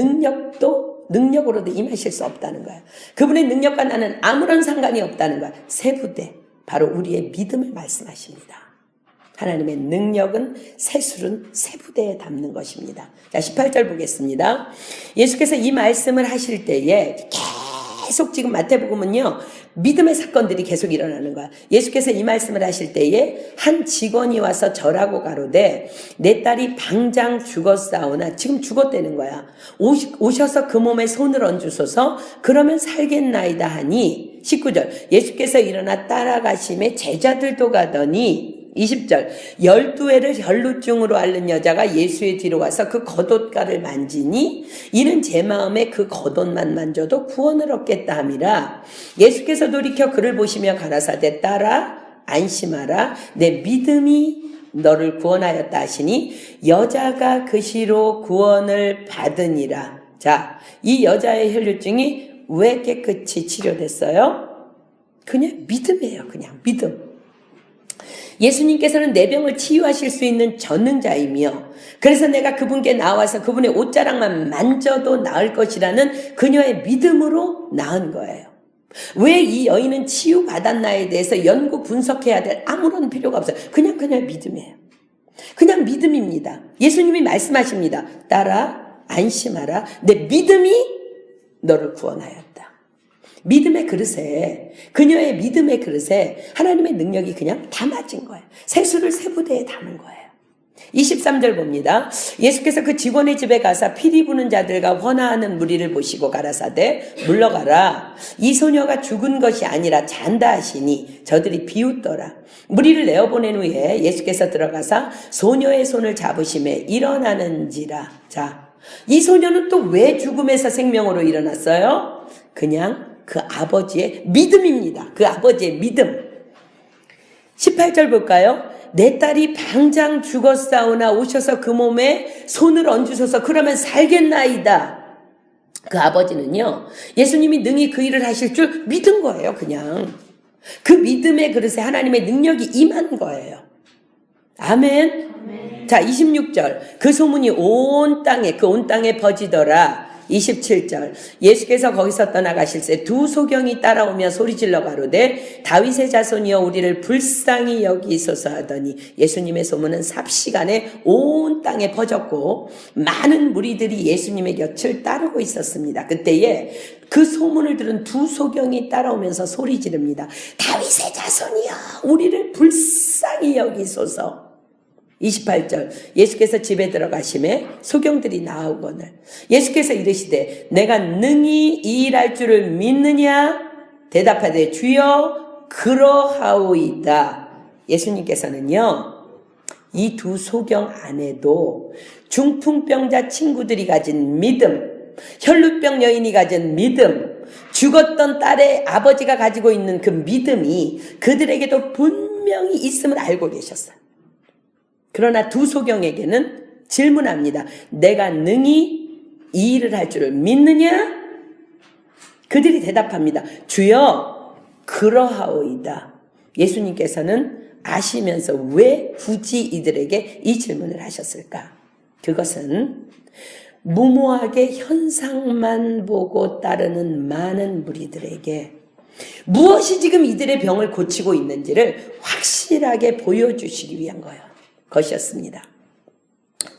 능력으로도 임하실 수 없다는 거예요. 그분의 능력과 나는 아무런 상관이 없다는 거예요. 새 부대, 바로 우리의 믿음을 말씀하십니다. 하나님의 능력은 새술은 새 부대에 담는 것입니다. 자, 18절 보겠습니다. 예수께서 이 말씀을 하실 때에 계속 지금 마태복음은요, 믿음의 사건들이 계속 일어나는 거야. 예수께서 이 말씀을 하실 때에 한 직원이 와서 절하고 가로되 내 딸이 방장 죽었사오나, 지금 죽었다는 거야. 오셔서 그 몸에 손을 얹으소서 그러면 살겠나이다 하니. 19절 예수께서 일어나 따라가심에 제자들도 가더니 20절 12회를 혈루증으로 앓는 여자가 예수의 뒤로 와서 그 겉옷가를 만지니 이는 제 마음에 그 겉옷만 만져도 구원을 얻겠다 함이라. 예수께서 돌이켜 그를 보시며 가라사대 딸아 안심하라 내 믿음이 너를 구원하였다 하시니 여자가 그 시로 구원을 받으니라. 자, 이 여자의 혈루증이 왜 깨끗이 치료됐어요? 그냥 믿음이에요. 그냥 믿음. 예수님께서는 내 병을 치유하실 수 있는 전능자이며 그래서 내가 그분께 나와서 그분의 옷자락만 만져도 나을 것이라는 그녀의 믿음으로 나은 거예요. 왜 이 여인은 치유받았나에 대해서 연구 분석해야 될 아무런 필요가 없어요. 그냥 믿음이에요. 그냥 믿음입니다. 예수님이 말씀하십니다. 딸아 안심하라 내 믿음이 너를 구원하였다. 믿음의 그릇에, 그녀의 믿음의 그릇에 하나님의 능력이 그냥 담아진 거예요. 새술을 새 부대에 담은 거예요. 23절 봅니다. 예수께서 그 직원의 집에 가서 피리 부는 자들과 헌화하는 무리를 보시고 가라사대 물러가라. 이 소녀가 죽은 것이 아니라 잔다 하시니 저들이 비웃더라. 무리를 내어보낸 후에 예수께서 들어가서 소녀의 손을 잡으심에 일어나는지라. 자, 이 소녀는 또 왜 죽음에서 생명으로 일어났어요? 그냥 그 아버지의 믿음입니다. 그 아버지의 믿음. 18절 볼까요? 내 딸이 방장 죽었사오나 오셔서 그 몸에 손을 얹으셔서 그러면 살겠나이다. 그 아버지는요, 예수님이 능히 그 일을 하실 줄 믿은 거예요. 그냥 그 믿음의 그릇에 하나님의 능력이 임한 거예요. 아멘. 자, 26절 그 소문이 온 땅에 퍼지더라. 27절 예수께서 거기서 떠나가실새 두 소경이 따라오며 소리질러 가로되 다윗의 자손이여 우리를 불쌍히 여기소서 하더니 예수님의 소문은 삽시간에 온 땅에 퍼졌고 많은 무리들이 예수님의 곁을 따르고 있었습니다. 그때에 그 소문을 들은 두 소경이 따라오면서 소리 지릅니다. 다윗의 자손이여 우리를 불쌍히 여기소서. 28절 예수께서 집에 들어가심에 소경들이 나오거늘 예수께서 이르시되 내가 능히 이 일할 줄을 믿느냐? 대답하되 주여 그러하오이다. 예수님께서는요 이 두 소경 안에도 중풍병자 친구들이 가진 믿음, 혈루병 여인이 가진 믿음, 죽었던 딸의 아버지가 가지고 있는 그 믿음이 그들에게도 분명히 있음을 알고 계셨어요. 그러나 두 소경에게는 질문합니다. 내가 능히 이 일을 할 줄을 믿느냐? 그들이 대답합니다. 주여 그러하오이다. 예수님께서는 아시면서 왜 굳이 이들에게 이 질문을 하셨을까? 그것은 무모하게 현상만 보고 따르는 많은 무리들에게 무엇이 지금 이들의 병을 고치고 있는지를 확실하게 보여주시기 위한 것이었습니다.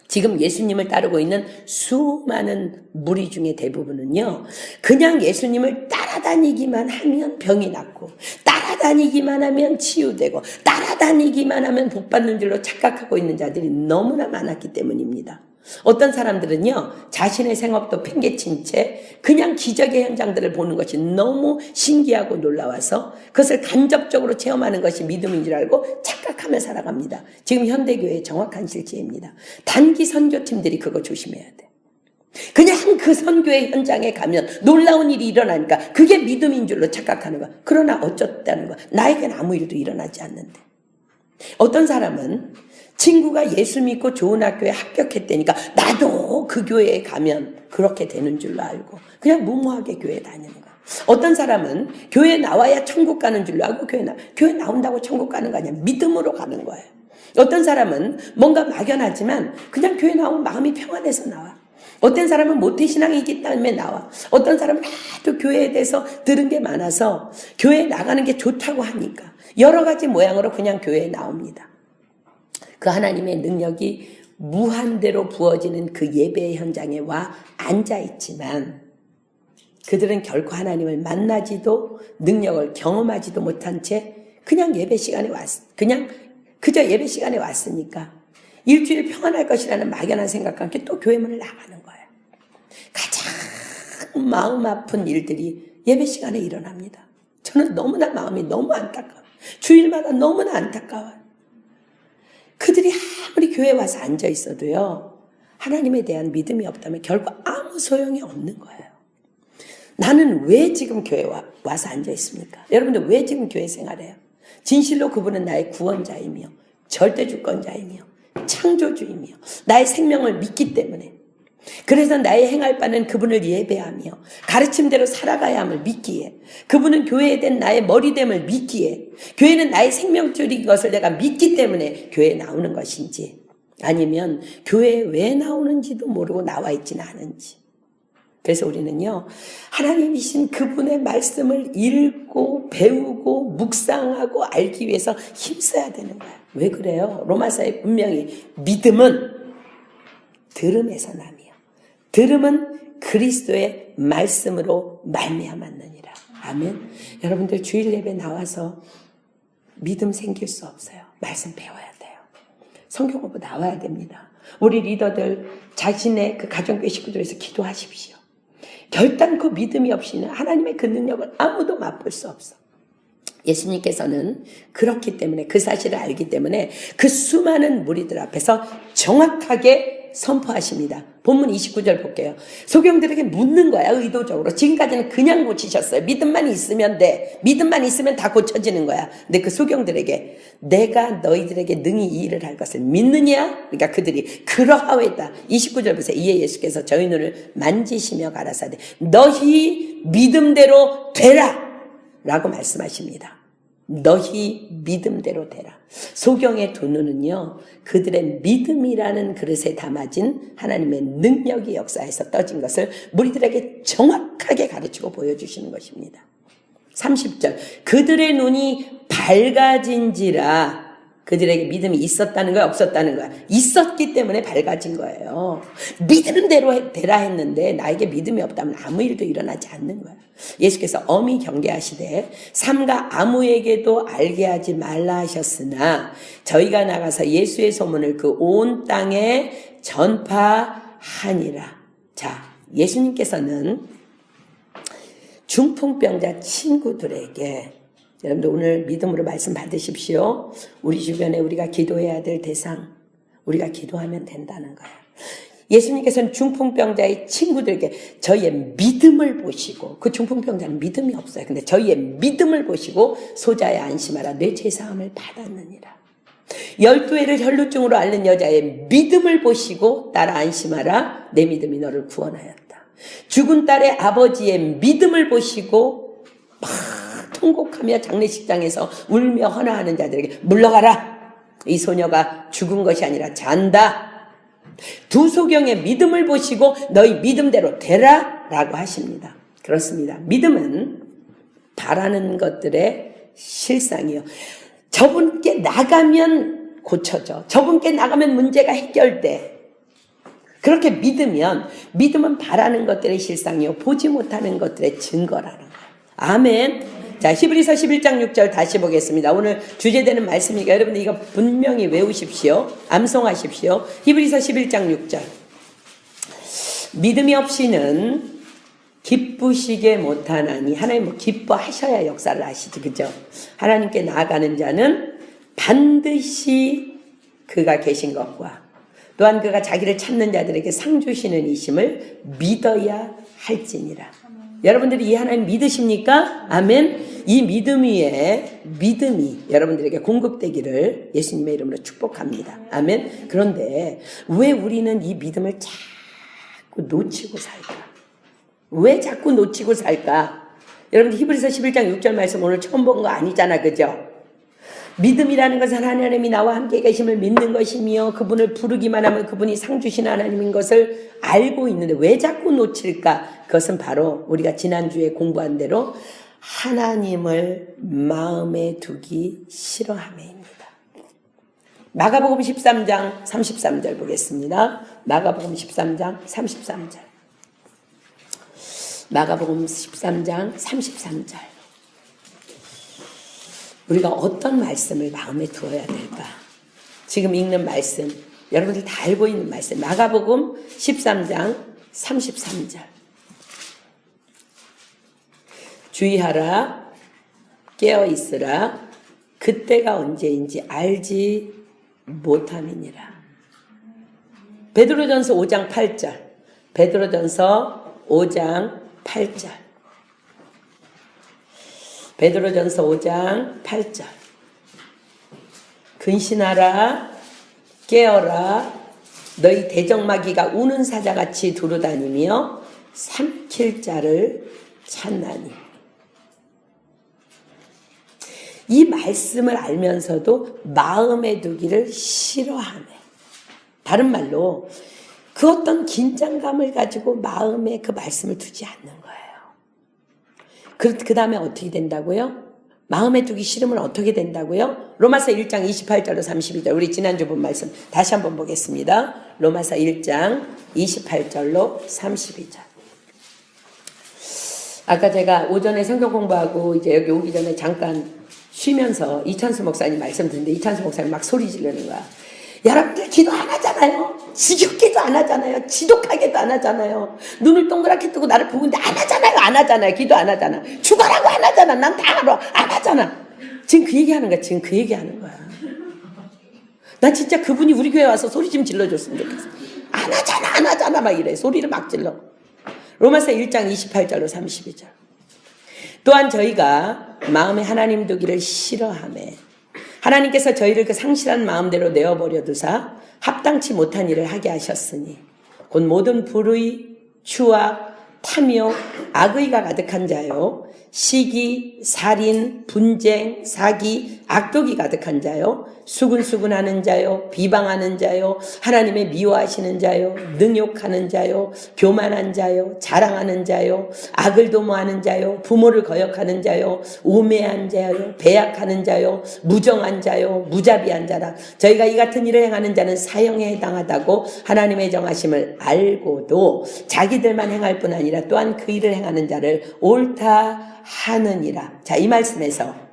지금 예수님을 따르고 있는 수많은 무리 중에 대부분은요, 그냥 예수님을 따라다니기만 하면 병이 낫고, 따라다니기만 하면 치유되고, 따라다니기만 하면 복받는 줄로 착각하고 있는 자들이 너무나 많았기 때문입니다. 어떤 사람들은요, 자신의 생업도 팽개친 채 그냥 기적의 현장들을 보는 것이 너무 신기하고 놀라워서 그것을 간접적으로 체험하는 것이 믿음인 줄 알고 착각하며 살아갑니다. 지금 현대교회의 정확한 실제입니다. 단기 선교팀들이 그거 조심해야 돼. 그냥 그 선교의 현장에 가면 놀라운 일이 일어나니까 그게 믿음인 줄로 착각하는 거야. 그러나 어쩌다는 거야. 나에겐 아무 일도 일어나지 않는데. 어떤 사람은 친구가 예수 믿고 좋은 학교에 합격했다니까 나도 그 교회에 가면 그렇게 되는 줄로 알고 그냥 무모하게 교회 다니는 거야. 어떤 사람은 교회 나와야 천국 가는 줄로 알고 교회 나온다고 천국 가는 거 아니야. 믿음으로 가는 거예요. 어떤 사람은 뭔가 막연하지만 그냥 교회 나오면 마음이 평안해서 나와. 어떤 사람은 모태신앙이기 때문에 나와. 어떤 사람은 하도 교회에 대해서 들은 게 많아서 교회에 나가는 게 좋다고 하니까 여러 가지 모양으로 그냥 교회에 나옵니다. 그 하나님의 능력이 무한대로 부어지는 그 예배의 현장에 와 앉아있지만 그들은 결코 하나님을 만나지도 능력을 경험하지도 못한 채 그냥 예배 시간에 그저 예배 시간에 왔으니까 일주일 평안할 것이라는 막연한 생각과 함께 또 교회 문을 나가는 거예요. 가장 마음 아픈 일들이 예배 시간에 일어납니다. 저는 너무나 마음이 너무 안타까워요. 주일마다 너무나 안타까워요. 그들이 아무리 교회에 와서 앉아 있어도요, 하나님에 대한 믿음이 없다면 결국 아무 소용이 없는 거예요. 나는 왜 지금 교회에 와서 앉아 있습니까? 여러분들 왜 지금 교회 생활해요? 진실로 그분은 나의 구원자이며 절대 주권자이며 창조주이며 나의 생명을 믿기 때문에, 그래서 나의 행할 바는 그분을 예배하며 가르침대로 살아가야 함을 믿기에, 그분은 교회에 된 나의 머리됨을 믿기에, 교회는 나의 생명줄인 것을 내가 믿기 때문에 교회에 나오는 것인지, 아니면 교회에 왜 나오는지도 모르고 나와 있지는 않은지. 그래서 우리는요, 하나님이신 그분의 말씀을 읽고 배우고 묵상하고 알기 위해서 힘써야 되는 거예요. 왜 그래요? 로마서에 분명히 믿음은 들음에서 나며 들음은 그리스도의 말씀으로 말미암았느니라. 아멘. 여러분들 주일 예배 나와서 믿음 생길 수 없어요. 말씀 배워야 돼요. 성경 공부 나와야 됩니다. 우리 리더들 자신의 그 가정교회 식구들에서 기도하십시오. 결단코 믿음이 없이는 하나님의 그 능력을 아무도 맛볼 수 없어. 예수님께서는 그렇기 때문에, 그 사실을 알기 때문에 그 수많은 무리들 앞에서 정확하게 선포하십니다. 본문 29절 볼게요. 소경들에게 묻는 거야, 의도적으로. 지금까지는 그냥 고치셨어요. 믿음만 있으면 돼. 믿음만 있으면 다 고쳐지는 거야. 근데 그 소경들에게 내가 너희들에게 능히 이 일을 할 것을 믿느냐? 그러니까 그들이 그러하오이다. 29절 보세요. 이에 예수께서 저희 눈을 만지시며 가라사대 너희 믿음대로 되라 라고 말씀하십니다. 너희 믿음대로 되라. 소경의 두 눈은요, 그들의 믿음이라는 그릇에 담아진 하나님의 능력이 역사에서 떠진 것을 무리들에게 정확하게 가르치고 보여주시는 것입니다. 30절 그들의 눈이 밝아진지라 그들에게 믿음이 있었다는 거야, 없었다는 거야? 있었기 때문에 밝아진 거예요. 믿는 대로 되라 했는데 나에게 믿음이 없다면 아무 일도 일어나지 않는 거야. 예수께서 엄히 경계하시되 삼가 아무에게도 알게 하지 말라 하셨으나 저희가 나가서 예수의 소문을 그 온 땅에 전파하니라. 자, 예수님께서는 중풍병자 친구들에게, 여러분들 오늘 믿음으로 말씀 받으십시오. 우리 주변에 우리가 기도해야 될 대상, 우리가 기도하면 된다는 거예요. 예수님께서는 중풍병자의 친구들에게 저희의 믿음을 보시고, 그 중풍병자는 믿음이 없어요. 근데 저희의 믿음을 보시고 소자야 안심하라, 내 죄사함을 받았느니라. 12해를 혈루증으로 앓는 여자의 믿음을 보시고 따라 안심하라, 내 믿음이 너를 구원하였다. 죽은 딸의 아버지의 믿음을 보시고 막 통곡하며 장례식장에서 울며 헌화하는 자들에게 물러가라, 이 소녀가 죽은 것이 아니라 잔다. 두 소경의 믿음을 보시고 너희 믿음대로 되라 라고 하십니다. 그렇습니다. 믿음은 바라는 것들의 실상이요. 저분께 나가면 고쳐져, 저분께 나가면 문제가 해결돼. 그렇게 믿으면, 믿음은 바라는 것들의 실상이요 보지 못하는 것들의 증거라는 거예요. 아멘. 자, 히브리서 11장 6절 다시 보겠습니다. 오늘 주제되는 말씀이니까 여러분들 이거 분명히 외우십시오. 암송하십시오. 히브리서 11장 6절. 믿음이 없이는 기쁘시게 못하나니, 하나님 뭐 기뻐하셔야 역사를 하시지, 그죠? 하나님께 나아가는 자는 반드시 그가 계신 것과 또한 그가 자기를 찾는 자들에게 상 주시는 이심을 믿어야 할지니라. 여러분들이 이 하나님 믿으십니까? 아멘. 이 믿음 위에 믿음이 여러분들에게 공급되기를 예수님의 이름으로 축복합니다. 아멘. 그런데 왜 우리는 이 믿음을 자꾸 놓치고 살까? 왜 자꾸 놓치고 살까? 여러분들 히브리서 11장 6절 말씀 오늘 처음 본 거 아니잖아, 그죠? 믿음이라는 것은 하나님이 나와 함께 계심을 믿는 것이며 그분을 부르기만 하면 그분이 상 주신 하나님인 것을 알고 있는데 왜 자꾸 놓칠까? 그것은 바로 우리가 지난주에 공부한 대로 하나님을 마음에 두기 싫어함입니다. 마가복음 13장 33절 보겠습니다. 마가복음 13장 33절. 마가복음 13장 33절. 우리가 어떤 말씀을 마음에 두어야 될까? 지금 읽는 말씀, 여러분들 다 알고 있는 말씀. 마가복음 13장 33절. 주의하라, 깨어있으라, 그때가 언제인지 알지 못함이니라. 베드로전서 5장 8절. 베드로전서 5장 8절. 베드로전서 5장 8절. 근신하라, 깨어라, 너희 대적마귀가 우는 사자같이 두루다니며 삼킬 자를 찾나니. 이 말씀을 알면서도 마음에 두기를 싫어하네. 다른 말로 그 어떤 긴장감을 가지고 마음에 그 말씀을 두지 않는 거예요. 그 다음에 어떻게 된다고요? 마음에 두기 싫으면 어떻게 된다고요? 로마서 1장 28절로 32절. 우리 지난주 본 말씀 다시 한번 보겠습니다. 로마서 1장 28절로 32절. 아까 제가 오전에 성경 공부하고 이제 여기 오기 전에 잠깐 쉬면서 이찬수 목사님 말씀 듣는데 이찬수 목사님 막 소리 지르는 거야. 여러분들 기도 안 하잖아요. 지겹게도 안 하잖아요. 지독하게도 안 하잖아요. 눈을 동그랗게 뜨고 나를 보고 있는데 안 하잖아요. 안 하잖아요. 기도 안 하잖아. 죽어라고 안 하잖아. 난 다 알아. 안 하잖아. 지금 그 얘기하는 거야. 지금 그 얘기하는 거야. 난 진짜 그분이 우리 교회 와서 소리 좀 질러줬으면 좋겠어. 안 하잖아. 안 하잖아. 막 이래. 소리를 막 질러. 로마서 1장 28절로 32절. 또한 저희가 마음에 하나님 두기를 싫어하매 하나님께서 저희를 그 상실한 마음대로 내어버려 두사 합당치 못한 일을 하게 하셨으니 곧 모든 불의, 추악, 탐욕, 악의가 가득한 자요 시기, 살인, 분쟁, 사기, 악독이 가득한 자요, 수근수근하는 자요, 비방하는 자요, 하나님의 미워하시는 자요, 능욕하는 자요, 교만한 자요, 자랑하는 자요, 악을 도모하는 자요, 부모를 거역하는 자요, 우매한 자요, 배약하는 자요, 무정한 자요, 무자비한 자라. 저희가 이 같은 일을 행하는 자는 사형에 해당하다고 하나님의 정하심을 알고도 자기들만 행할 뿐 아니라 또한 그 일을 행하는 자를 옳다 하느니라. 자, 이 말씀에서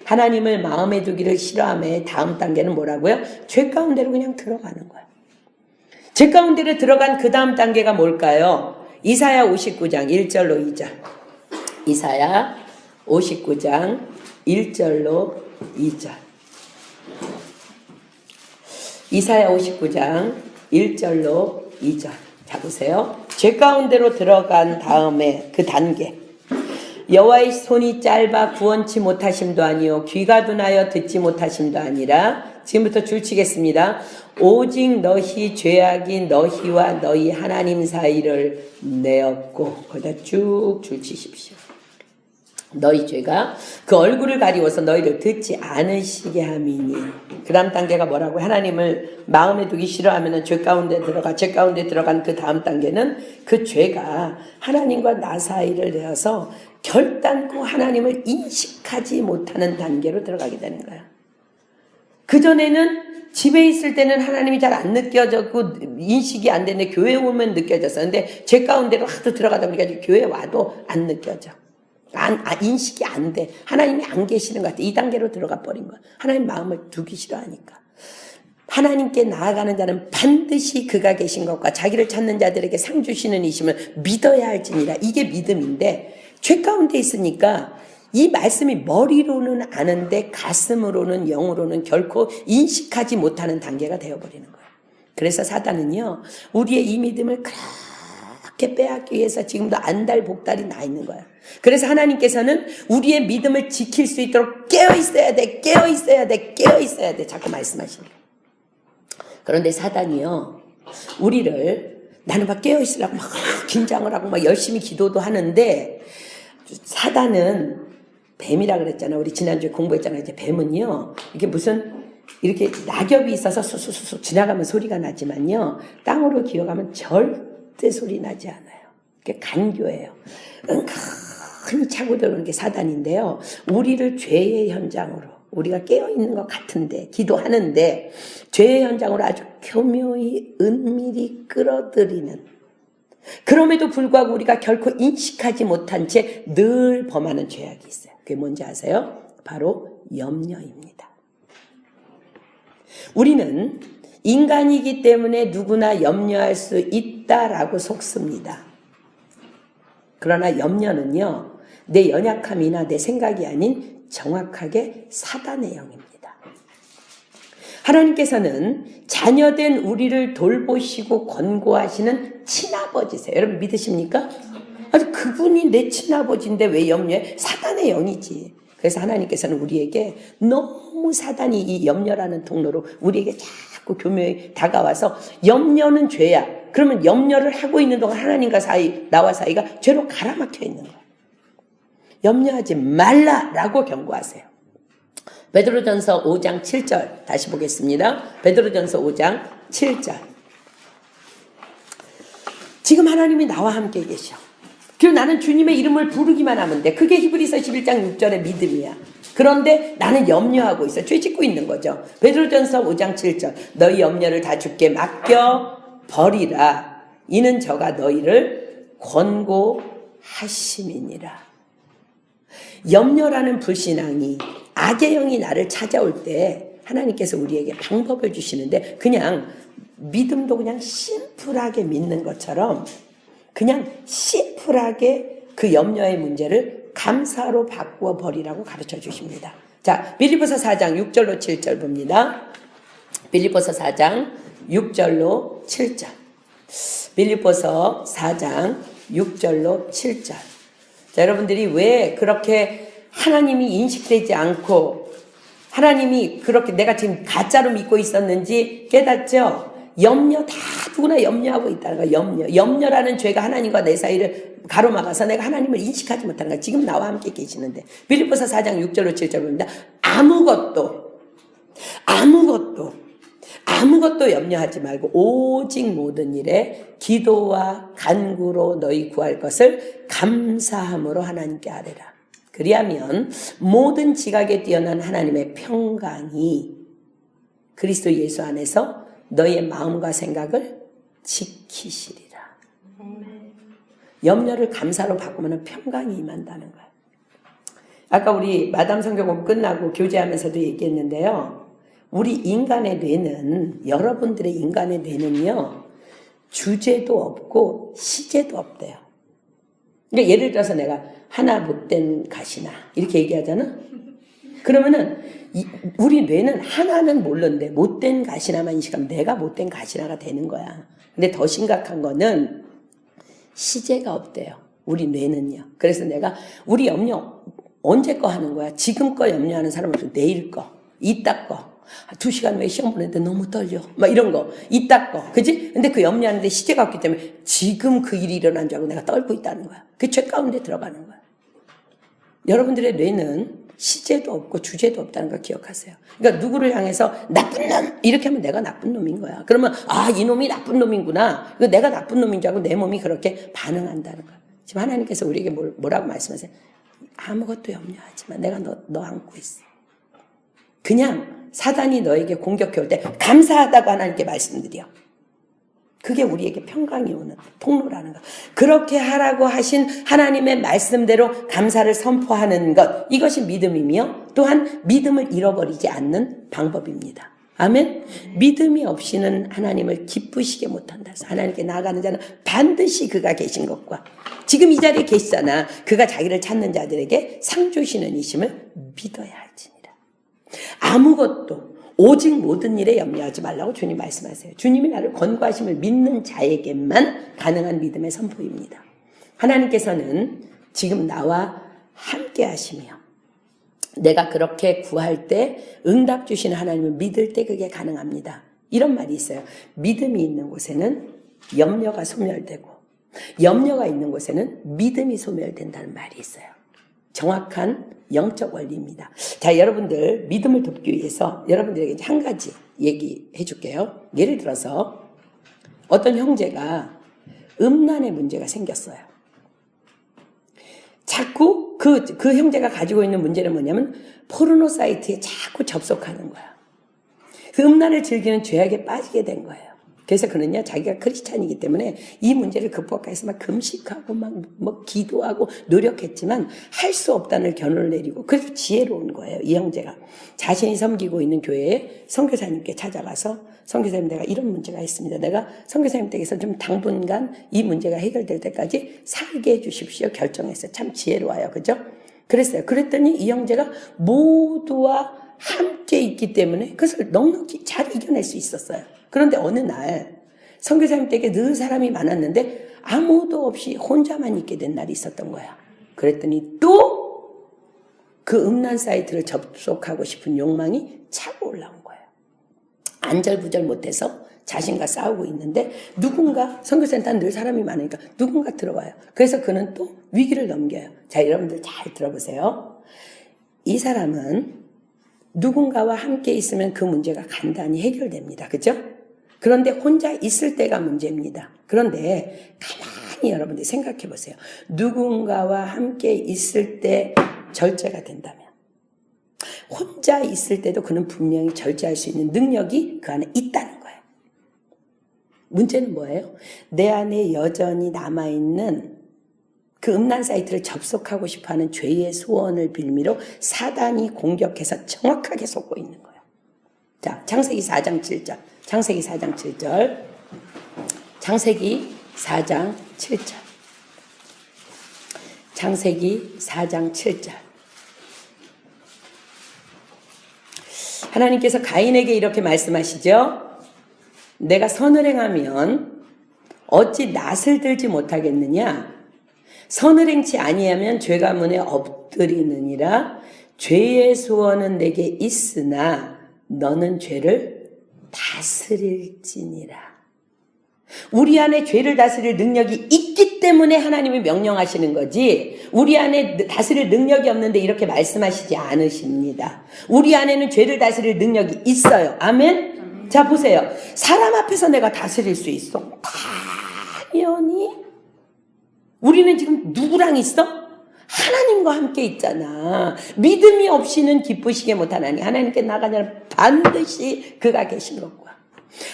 하나님을 마음에 두기를 싫어함의 다음 단계는 뭐라고요? 죄 가운데로 그냥 들어가는 거예요. 죄 가운데로 들어간 그 다음 단계가 뭘까요? 이사야 59장 1절로 2절. 이사야 59장 1절로 2절. 이사야 59장 1절로 2절. 자, 보세요. 죄 가운데로 들어간 다음에 그 단계. 여호와의 손이 짧아 구원치 못하심도 아니요 귀가 둔하여 듣지 못하심도 아니라, 지금부터 줄 치겠습니다. 오직 너희 죄악이 너희와 너희 하나님 사이를 내었고, 거기다 쭉 줄 치십시오. 너희 죄가 그 얼굴을 가리워서 너희를 듣지 않으시게 함이니. 그 다음 단계가 뭐라고? 하나님을 마음에 두기 싫어하면 죄 가운데 들어간 그 다음 단계는 그 죄가 하나님과 나 사이를 내어서 결단코 하나님을 인식하지 못하는 단계로 들어가게 되는 거야. 그전에는 집에 있을 때는 하나님이 잘 안 느껴졌고 인식이 안 되는데 교회 오면 느껴졌었는데 죄 가운데로 하도 들어가다 보니까 교회 와도 안 느껴져. 인식이 안 돼. 하나님이 안 계시는 것 같아. 이 단계로 들어가 버린 거야. 하나님 마음을 두기 싫어하니까. 하나님께 나아가는 자는 반드시 그가 계신 것과 자기를 찾는 자들에게 상 주시는 이심을 믿어야 할지니라. 이게 믿음인데, 죄 가운데 있으니까 이 말씀이 머리로는 아는데 가슴으로는, 영으로는 결코 인식하지 못하는 단계가 되어버리는 거예요. 그래서 사단은요, 우리의 이 믿음을 그렇게 빼앗기 위해서 지금도 안달복달이 나 있는 거예요. 그래서 하나님께서는 우리의 믿음을 지킬 수 있도록 깨어있어야 돼, 깨어있어야 돼, 깨어있어야 돼, 자꾸 말씀하시는 거예요. 그런데 사단이요, 우리를, 나는 막 깨어있으려고 막 긴장을 하고 막 열심히 기도도 하는데, 사단은 뱀이라 그랬잖아. 우리 지난주에 공부했잖아요. 이제 뱀은요, 이게 무슨 이렇게 낙엽이 있어서 수수수수 지나가면 소리가 나지만요, 땅으로 기어가면 절대 소리 나지 않아요. 그게 간교예요. 은근히 차고 들어오는 게 사단인데요, 우리를 죄의 현장으로, 우리가 깨어있는 것 같은데 기도하는데 죄의 현장으로 아주 교묘히 은밀히 끌어들이는, 그럼에도 불구하고 우리가 결코 인식하지 못한 채 늘 범하는 죄악이 있어요. 그게 뭔지 아세요? 바로 염려입니다. 우리는 인간이기 때문에 누구나 염려할 수 있다라고 속습니다. 그러나 염려는요, 내 연약함이나 내 생각이 아닌 정확하게 사단의 영입니다. 하나님께서는 자녀된 우리를 돌보시고 권고하시는 친아버지세요. 여러분 믿으십니까? 아니, 그분이 내 친아버지인데 왜 염려해? 사단의 영이지. 그래서 하나님께서는 우리에게 너무 사단이 이 염려라는 통로로 우리에게 자꾸 교묘히 다가와서, 염려는 죄야. 그러면 염려를 하고 있는 동안 하나님과 나와 사이가 죄로 가라막혀 있는 거야. 염려하지 말라라고 경고하세요. 베드로전서 5장 7절 다시 보겠습니다. 베드로전서 5장 7절. 지금 하나님이 나와 함께 계셔. 그리고 나는 주님의 이름을 부르기만 하면 돼. 그게 히브리서 11장 6절의 믿음이야. 그런데 나는 염려하고 있어. 죄 짓고 있는 거죠. 베드로전서 5장 7절. 너희 염려를 다 주께 맡겨 버리라. 이는 저가 너희를 권고하심이니라. 염려라는 불신앙이, 악의 영이 나를 찾아올 때 하나님께서 우리에게 방법을 주시는데, 그냥 믿음도 그냥 심플하게 믿는 것처럼 그냥 심플하게 그 염려의 문제를 감사로 바꾸어 버리라고 가르쳐 주십니다. 자, 빌립보서 4장 6절로 7절 봅니다. 빌립보서 4장 6절로 7절. 빌립보서 4장 6절로 7절. 자, 여러분들이 왜 그렇게 하나님이 인식되지 않고 하나님이 그렇게 내가 지금 가짜로 믿고 있었는지 깨닫죠? 염려, 다 누구나 염려하고 있다는 거야. 염려라는 죄가 하나님과 내 사이를 가로막아서 내가 하나님을 인식하지 못하는 거야. 지금 나와 함께 계시는데. 빌립보서 4장 6절로 7절 봅니다. 아무것도 염려하지 말고 오직 모든 일에 기도와 간구로 너희 구할 것을 감사함으로 하나님께 아뢰라. 그리하면 모든 지각에 뛰어난 하나님의 평강이 그리스도 예수 안에서 너희의 마음과 생각을 지키시리라. 염려를 감사로 바꾸면 평강이 임한다는 거예요. 아까 우리 마담 성경공 끝나고 교제하면서도 얘기했는데요. 우리 인간의 뇌는, 여러분들의 인간의 뇌는요, 주제도 없고 시제도 없대요. 그러니까 예를 들어서 내가 하나 못된 가시나 이렇게 얘기하잖아. 그러면은 우리 뇌는 하나는 모르는데 못된 가시나만 인식하면 내가 못된 가시나가 되는 거야. 근데 더 심각한 거는 시제가 없대요. 우리 뇌는요. 그래서 내가 우리 염려 언제 거 하는 거야? 지금 거 염려하는 사람 없어. 내일 거, 이따 거. 2시간 후에 시험 보는데 너무 떨려. 막 이런 거. 이따 거. 그지? 근데 그 염려하는데 시제가 없기 때문에 지금 그 일이 일어난 줄 알고 내가 떨고 있다는 거야. 그 죄 가운데 들어가는 거야. 여러분들의 뇌는 시제도 없고 주제도 없다는 걸 기억하세요. 그러니까 누구를 향해서 나쁜 놈! 이렇게 하면 내가 나쁜 놈인 거야. 그러면 이놈이 나쁜 놈이구나. 내가 나쁜 놈인 줄 알고 내 몸이 그렇게 반응한다는 거야. 지금 하나님께서 우리에게 뭐라고 말씀하세요? 아무것도 염려하지 마. 내가 너 안고 있어. 그냥 사단이 너에게 공격해 올 때 감사하다고 하나님께 말씀드려. 그게 우리에게 평강이 오는 통로라는 것. 그렇게 하라고 하신 하나님의 말씀대로 감사를 선포하는 것. 이것이 믿음이며 또한 믿음을 잃어버리지 않는 방법입니다. 아멘? 믿음이 없이는 하나님을 기쁘시게 못한다. 하나님께 나아가는 자는 반드시 그가 계신 것과 지금 이 자리에 계시잖아. 그가 자기를 찾는 자들에게 상 주시는 이심을 믿어야 할지니라. 아무것도 오직 모든 일에 염려하지 말라고 주님 말씀하세요. 주님이 나를 권고하심을 믿는 자에게만 가능한 믿음의 선포입니다. 하나님께서는 지금 나와 함께 하시며 내가 그렇게 구할 때 응답 주시는 하나님을 믿을 때 그게 가능합니다. 이런 말이 있어요. 믿음이 있는 곳에는 염려가 소멸되고 염려가 있는 곳에는 믿음이 소멸된다는 말이 있어요. 정확한 영적 원리입니다. 자, 여러분들 믿음을 돕기 위해서 여러분들에게 한 가지 얘기해 줄게요. 예를 들어서 어떤 형제가 음란의 문제가 생겼어요. 자꾸 그 형제가 가지고 있는 문제는 뭐냐면 포르노 사이트에 자꾸 접속하는 거야. 그 음란을 즐기는 죄악에 빠지게 된 거예요. 그래서 그는요, 자기가 크리스찬이기 때문에 이 문제를 극복하기 위해서 막 금식하고 막 기도하고 노력했지만 할 수 없다는 결론을 내리고 그래서 지혜로운 거예요. 이 형제가 자신이 섬기고 있는 교회에 선교사님께 찾아가서 선교사님 내가 이런 문제가 있습니다. 내가 선교사님 댁에서 좀 당분간 이 문제가 해결될 때까지 살게 해주십시오. 결정했어요. 참 지혜로워요. 그죠? 그랬어요. 그랬더니 이 형제가 모두와 함께 있기 때문에 그것을 넉넉히 잘 이겨낼 수 있었어요. 그런데 어느 날 선교사님 댁에 늘 사람이 많았는데 아무도 없이 혼자만 있게 된 날이 있었던 거야. 그랬더니 또 그 음란 사이트를 접속하고 싶은 욕망이 차고 올라온 거예요. 안절부절 못해서 자신과 싸우고 있는데 누군가 선교센터는 늘 사람이 많으니까 누군가 들어와요. 그래서 그는 또 위기를 넘겨요. 자, 여러분들 잘 들어보세요. 이 사람은 누군가와 함께 있으면 그 문제가 간단히 해결됩니다. 그죠? 그런데 혼자 있을 때가 문제입니다. 그런데 가만히 여러분들이 생각해 보세요. 누군가와 함께 있을 때 절제가 된다면 혼자 있을 때도 그는 분명히 절제할 수 있는 능력이 그 안에 있다는 거예요. 문제는 뭐예요? 내 안에 여전히 남아있는 그 음란 사이트를 접속하고 싶어하는 죄의 소원을 빌미로 사단이 공격해서 정확하게 속고 있는 거예요. 자, 창세기 4장 7절. 창세기 4장 7절. 창세기 4장 7절. 창세기 4장 7절. 하나님께서 가인에게 이렇게 말씀하시죠. 내가 선을 행하면 어찌 낫을 들지 못하겠느냐? 선을 행치 아니하면 죄가 문에 엎드리느니라. 죄의 소원은 내게 있으나 너는 죄를 다스릴지니라. 우리 안에 죄를 다스릴 능력이 있기 때문에 하나님이 명령하시는 거지, 우리 안에 다스릴 능력이 없는데 이렇게 말씀하시지 않으십니다. 우리 안에는 죄를 다스릴 능력이 있어요. 아멘? 자, 보세요. 사람 앞에서 내가 다스릴 수 있어? 당연히. 우리는 지금 누구랑 있어? 하나님과 함께 있잖아. 믿음이 없이는 기쁘시게 못하나니 하나님께 나가냐면 반드시 그가 계신 것과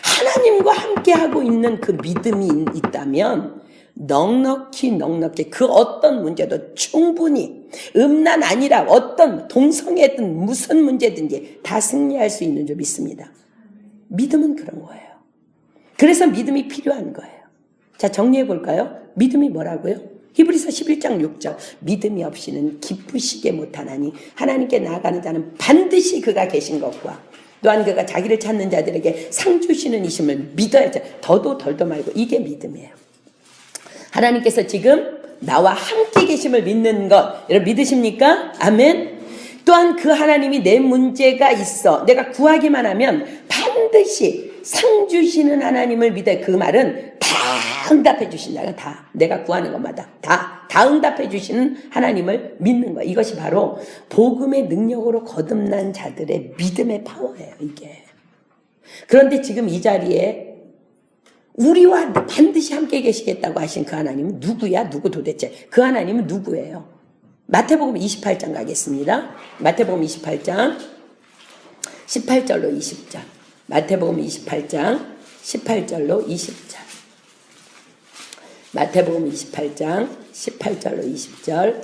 하나님과 함께하고 있는 그 믿음이 있다면 넉넉히 그 어떤 문제도 충분히 음란 아니라 어떤 동성애든 무슨 문제든지 다 승리할 수 있는 줄 믿습니다. 믿음은 그런 거예요. 그래서 믿음이 필요한 거예요. 자, 정리해 볼까요? 믿음이 뭐라고요? 히브리서 11장 6절. 믿음이 없이는 기쁘시게 못하나니 하나님께 나아가는 자는 반드시 그가 계신 것과 또한 그가 자기를 찾는 자들에게 상 주시는 이심을 믿어야죠. 더도 덜도 말고 이게 믿음이에요. 하나님께서 지금 나와 함께 계심을 믿는 것, 여러분 믿으십니까? 아멘. 또한 그 하나님이 내 문제가 있어 내가 구하기만 하면 반드시 상 주시는 하나님을 믿어요. 그 말은 다 응답해 주신다. 다 내가 구하는 것마다 다 응답해 주시는 하나님을 믿는 거. 이것이 바로 복음의 능력으로 거듭난 자들의 믿음의 파워예요. 이게. 그런데 지금 이 자리에 우리와 반드시 함께 계시겠다고 하신 그 하나님은 누구야? 누구 도대체? 그 하나님은 누구예요? 마태복음 28장 가겠습니다. 마태복음 28장 18절로 20절. 마태복음 28장 18절로 20절. 마태복음 28장 18절로 20절.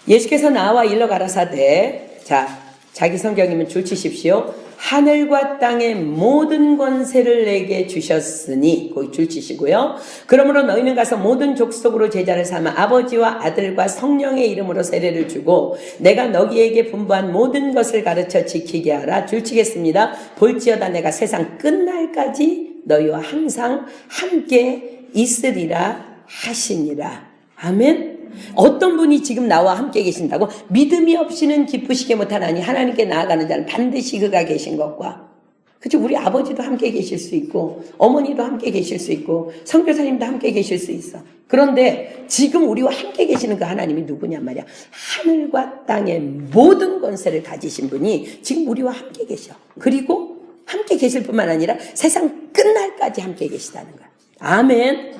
예수께서 나와 일러 가라사대, 자, 자기 성경이면 줄 치십시오. 하늘과 땅의 모든 권세를 내게 주셨으니, 거기 줄 치시고요. 그러므로 너희는 가서 모든 족속으로 제자를 삼아 아버지와 아들과 성령의 이름으로 세례를 주고 내가 너희에게 분부한 모든 것을 가르쳐 지키게 하라. 줄 치겠습니다. 볼지어다 내가 세상 끝날까지 너희와 항상 함께 있으리라 하시니라. 아멘. 어떤 분이 지금 나와 함께 계신다고? 믿음이 없이는 기쁘시게 못하나니 하나님께 나아가는 자는 반드시 그가 계신 것과, 그렇죠? 우리 아버지도 함께 계실 수 있고 어머니도 함께 계실 수 있고 선교사님도 함께 계실 수 있어. 그런데 지금 우리와 함께 계시는 그 하나님이 누구냐 말이야. 하늘과 땅의 모든 권세를 가지신 분이 지금 우리와 함께 계셔. 그리고 함께 계실 뿐만 아니라 세상 끝날까지 함께 계시다는 거야. 아멘.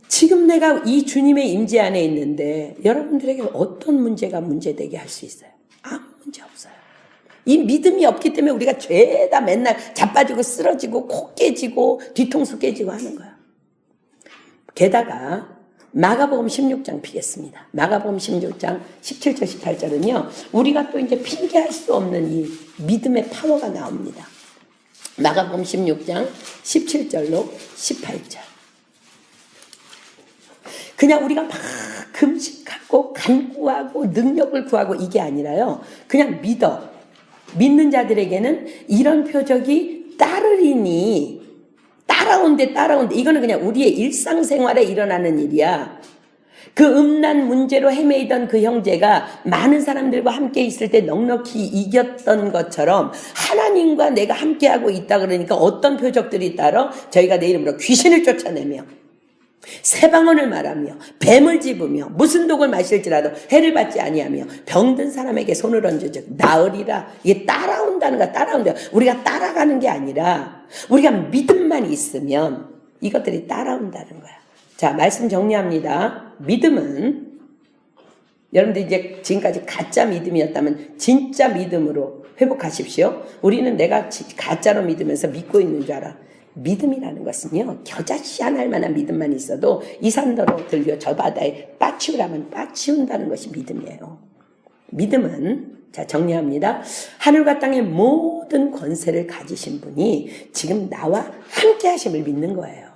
지금 내가 이 주님의 임재 안에 있는데 여러분들에게 어떤 문제가 문제되게 할 수 있어요? 아무 문제 없어요. 이 믿음이 없기 때문에 우리가 죄다 맨날 자빠지고 쓰러지고 코 깨지고 뒤통수 깨지고 하는 거야. 게다가 마가복음 16장 피겠습니다. 마가복음 16장 17절 18절은요. 우리가 또 이제 핑계할 수 없는 이 믿음의 파워가 나옵니다. 마가복음 16장 17절로 18절. 그냥 우리가 막 금식하고 간구하고 능력을 구하고 이게 아니라요. 그냥 믿어. 믿는 자들에게는 이런 표적이 따르리니, 따라온대. 이거는 그냥 우리의 일상생활에 일어나는 일이야. 그 음란 문제로 헤매이던 그 형제가 많은 사람들과 함께 있을 때 넉넉히 이겼던 것처럼 하나님과 내가 함께하고 있다 그러니까 어떤 표적들이 따라? 저희가 내 이름으로 귀신을 쫓아내며 새방언을 말하며 뱀을 집으며 무슨 독을 마실지라도 해를 받지 아니하며 병든 사람에게 손을 얹어줘 나으리라. 이게 따라온다는 거야. 따라온다. 우리가 따라가는 게 아니라 우리가 믿음만 있으면 이것들이 따라온다는 거야. 자, 말씀 정리합니다. 믿음은 여러분들 이제 지금까지 가짜 믿음이었다면 진짜 믿음으로 회복하십시오. 우리는 내가 가짜로 믿으면서 믿고 있는 줄 알아. 믿음이라는 것은요, 겨자씨 하나 할 만한 믿음만 있어도 이 산더러 들려 저 바다에 빠치우라면 빠치운다는 것이 믿음이에요. 믿음은, 자, 정리합니다. 하늘과 땅의 모든 권세를 가지신 분이 지금 나와 함께 하심을 믿는 거예요.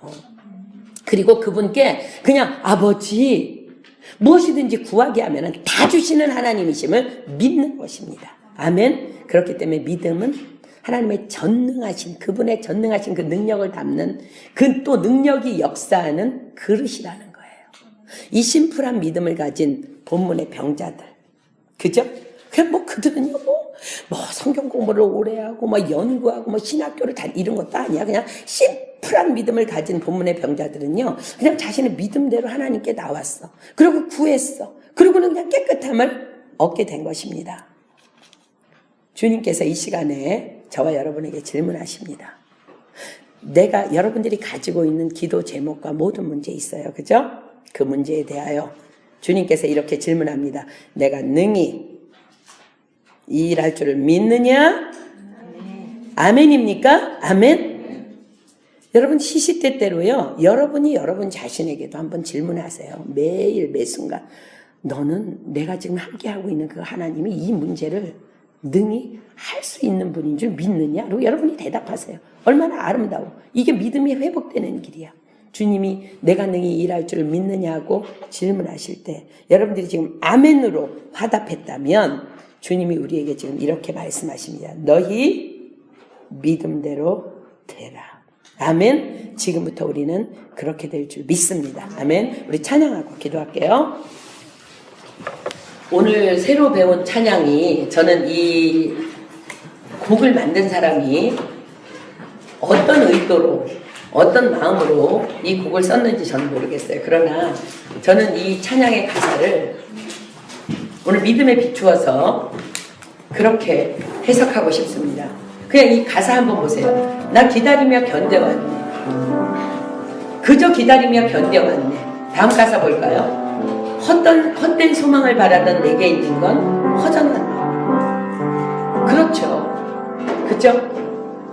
그리고 그분께 그냥 아버지 무엇이든지 구하게 하면 다 주시는 하나님이심을 믿는 것입니다. 아멘. 그렇기 때문에 믿음은 하나님의 전능하신, 그분의 전능하신 그 능력을 담는 그 또 능력이 역사하는 그릇이라는 거예요. 이 심플한 믿음을 가진 본문의 병자들. 그죠? 그냥 뭐 그들은요, 뭐 뭐 성경 공부를 오래 하고 뭐 연구하고 뭐 신학교를 이런 것도 아니야. 그냥 심플한 믿음을 가진 본문의 병자들은요, 그냥 자신의 믿음대로 하나님께 나왔어. 그리고 구했어. 그리고는 그냥 깨끗함을 얻게 된 것입니다. 주님께서 이 시간에 저와 여러분에게 질문하십니다. 내가 여러분들이 가지고 있는 기도 제목과 모든 문제 있어요. 그죠? 그 문제에 대하여 주님께서 이렇게 질문합니다. 내가 능히 이 일할 줄을 믿느냐? 아멘입니까? 아멘? 여러분 시시때때로요, 여러분이 여러분 자신에게도 한번 질문하세요. 매일 매순간 너는 내가 지금 함께하고 있는 그 하나님이 이 문제를 능히 할 수 있는 분인 줄 믿느냐? 그리고 여러분이 대답하세요. 얼마나 아름다워. 이게 믿음이 회복되는 길이야. 주님이 내가 능히 일할 줄 믿느냐고 질문하실 때 여러분들이 지금 아멘으로 화답했다면 주님이 우리에게 지금 이렇게 말씀하십니다. 너희 믿음대로 되라. 아멘. 지금부터 우리는 그렇게 될 줄 믿습니다. 아멘. 우리 찬양하고 기도할게요. 오늘 새로 배운 찬양이, 저는 이 곡을 만든 사람이 어떤 의도로, 어떤 마음으로 이 곡을 썼는지 저는 모르겠어요. 그러나 저는 이 찬양의 가사를 오늘 믿음에 비추어서 그렇게 해석하고 싶습니다. 그냥 이 가사 한번 보세요. 나 기다리며 견뎌왔네. 그저 기다리며 견뎌왔네. 다음 가사 볼까요? 헛된 소망을 바라던 내게 있는 건 허전한 것. 그렇죠. 그죠?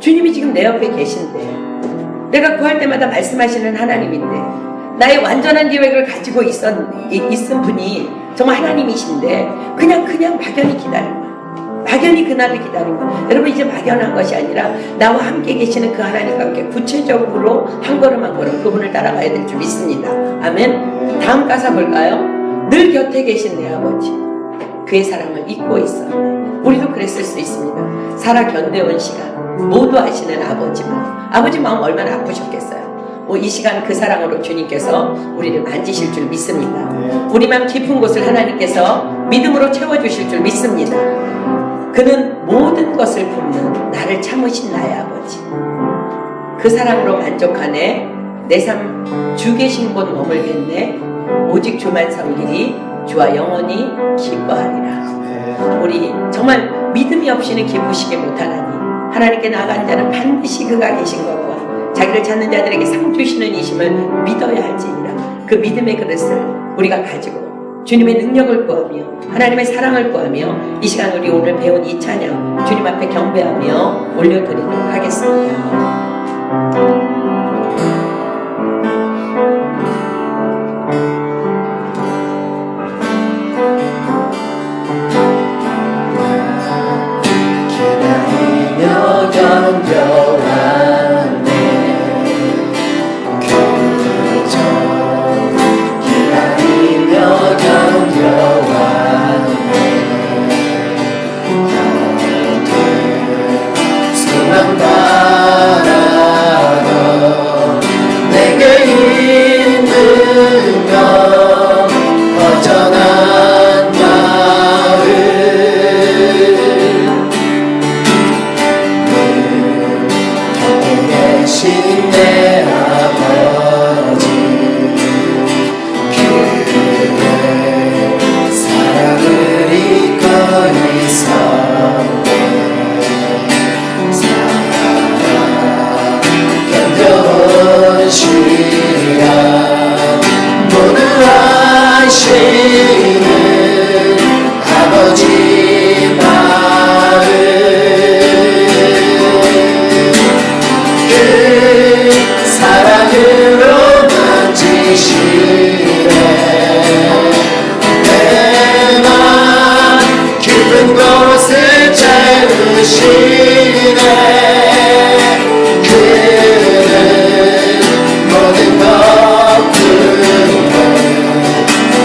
주님이 지금 내 옆에 계신데, 내가 구할 때마다 말씀하시는 하나님인데, 나의 완전한 계획을 가지고 있은 분이 정말 하나님이신데 그냥 막연히 기다린 거야. 막연히 그날을 기다린 거야. 여러분, 이제 막연한 것이 아니라 나와 함께 계시는 그 하나님과 함께 구체적으로 한 걸음 한 걸음 그분을 따라가야 될 줄 믿습니다. 아멘. 다음 가사 볼까요? 늘 곁에 계신 내 아버지, 그의 사랑을 잊고 있었네. 우리도 그랬을 수 있습니다. 살아 견뎌온 시간 모두 아시는 아버지 마음 얼마나 아프셨겠어요. 이 시간 그 사랑으로 주님께서 우리를 만지실 줄 믿습니다. 우리 마음 깊은 곳을 하나님께서 믿음으로 채워주실 줄 믿습니다. 그는 모든 것을 품는 나를 참으신 나의 아버지. 그 사랑으로 만족하네. 내 삶 주 계신 곳 머물겠네. 오직 주만 섬기리. 주와 영원히 기뻐하리라. 우리 정말 믿음이 없이는 기쁘시게 못하나니 하나님께 나아간 자는 반드시 그가 계신 것과 자기를 찾는 자들에게 상 주시는 이심을 믿어야 할지니라. 그 믿음의 그릇을 우리가 가지고 주님의 능력을 구하며 하나님의 사랑을 구하며 이 시간 우리 오늘 배운 이 찬양 주님 앞에 경배하며 올려드리도록 하겠습니다.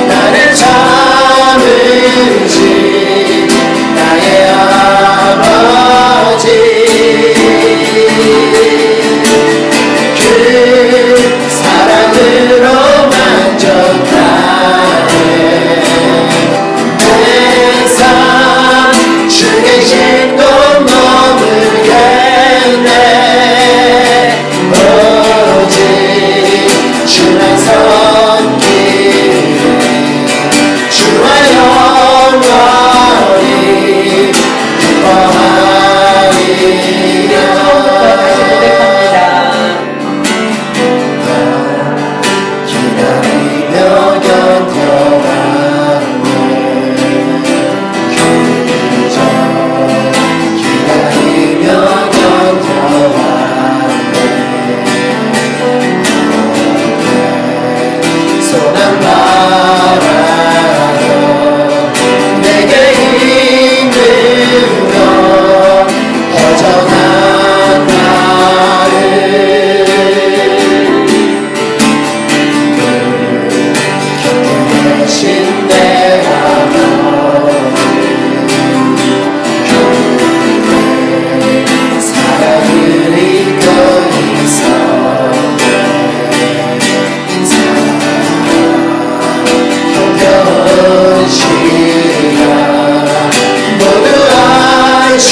나를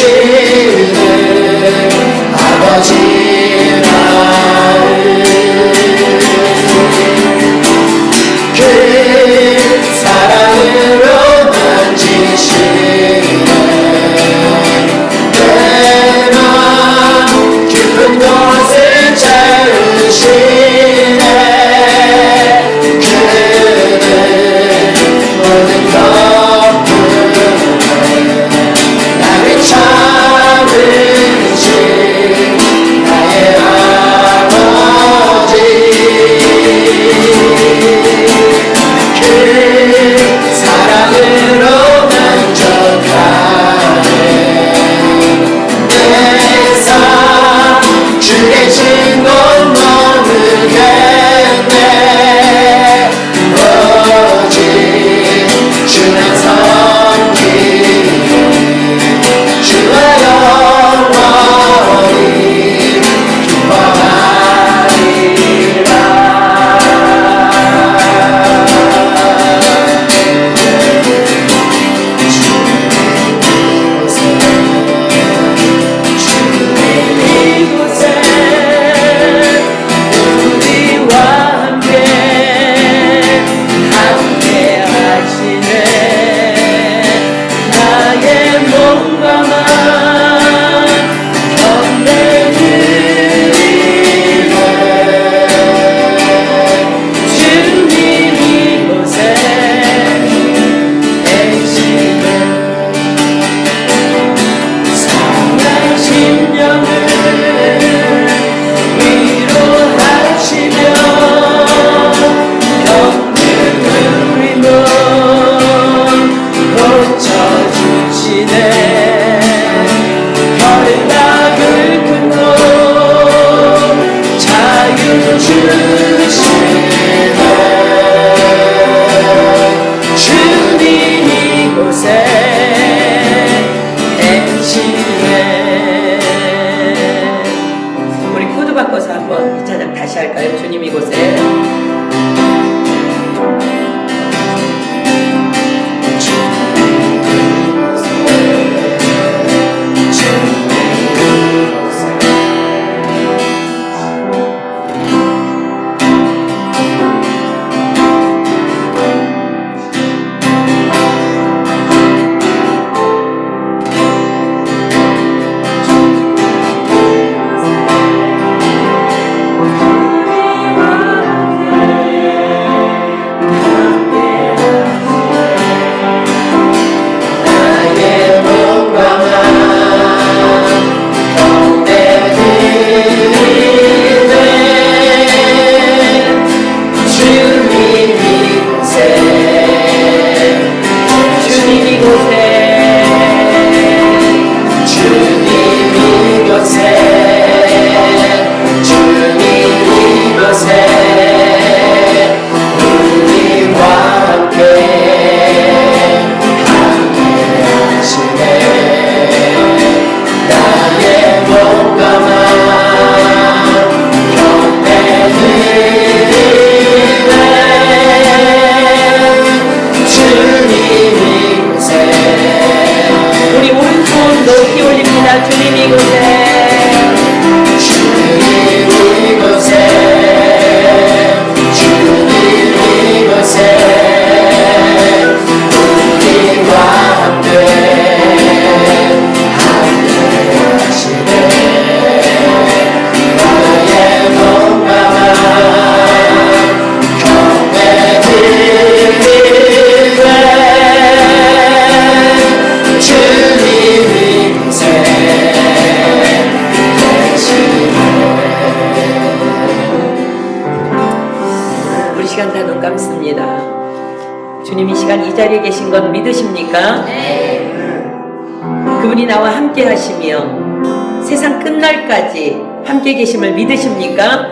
주시는 아버지 마음 그 사랑으로 만지시는 내 맘 깊은 곳을 채우시네 그는 모든 것들을 나를 참으신 나의 아버지 그 사랑으로 만족하네 내 삶 주의 진곳 머무겠네 오직 주만 섬기네 주와 영원히 기뻐하리라 이곳에 우리와 함께 하시네 나의 몸과 맘 견뎌드리네 주님 이곳에 계시네 상한 심령을 위로하시며 병든 우리 몸 고쳐주시네 혈락을 끊고 자유 주시네 주님 이곳에 계시네 우리 코드 바꿔서 한번 이 찬양 다시 할까요? 주님 이곳에 나의 몸과 맘 건네드리네 주님 이곳에 주님 이곳에 주님 이곳에 주님 이곳에 우리와 함께 하시네 나의 몸과 맘 견뎌드리네 주님 이곳에 우리 오른손 높이 올립니다. 주님 이곳에 주님 이곳에 주님 이곳에 우리와 함께 하시네 나의 몸과 맘 건네드리네 주님 이곳에 우리 시간 다 눈 감습니다. 주님 이 시간 이 자리에 계신 건 믿으십니까? 그분이 나와 함께 하시며 세상 끝날까지 함께 계심을 믿으십니까?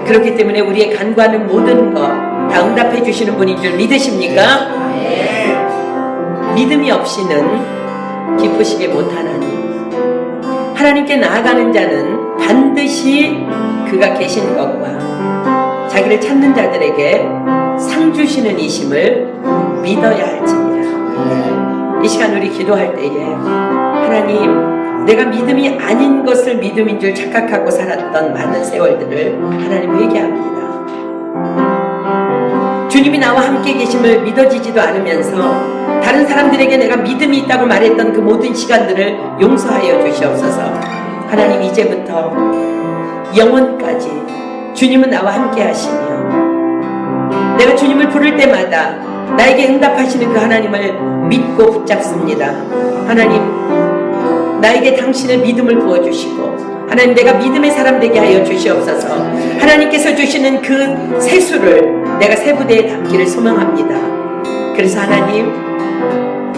그렇기 때문에 우리의 간구하는 모든 것 다 응답해 주시는 분인 줄 믿으십니까? 믿음이 없이는 기쁘시게 못하나니 하나님께 나아가는 자는 반드시 그가 계신 것과 자기를 찾는 자들에게 상 주시는 이심을 믿어야 할지니라. 이 시간 우리 기도할 때에 하나님, 내가 믿음이 아닌 것을 믿음인 줄 착각하고 살았던 많은 세월들을 하나님 회개합니다. 주님이 나와 함께 계심을 믿어지지도 않으면서 다른 사람들에게 내가 믿음이 있다고 말했던 그 모든 시간들을 용서하여 주시옵소서. 하나님, 이제부터 영원까지 주님은 나와 함께 하시며 내가 주님을 부를 때마다 나에게 응답하시는 그 하나님을 믿고 붙잡습니다. 하나님, 나에게 당신의 믿음을 부어주시고 하나님, 내가 믿음의 사람 되게 하여 주시옵소서. 하나님께서 주시는 그 세수를 내가 세부대에 담기를 소망합니다. 그래서 하나님,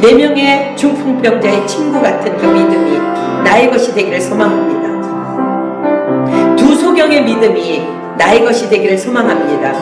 4명의 중풍병자의 친구 같은 그 믿음이 나의 것이 되기를 소망합니다. 두 소경의 믿음이 나의 것이 되기를 소망합니다.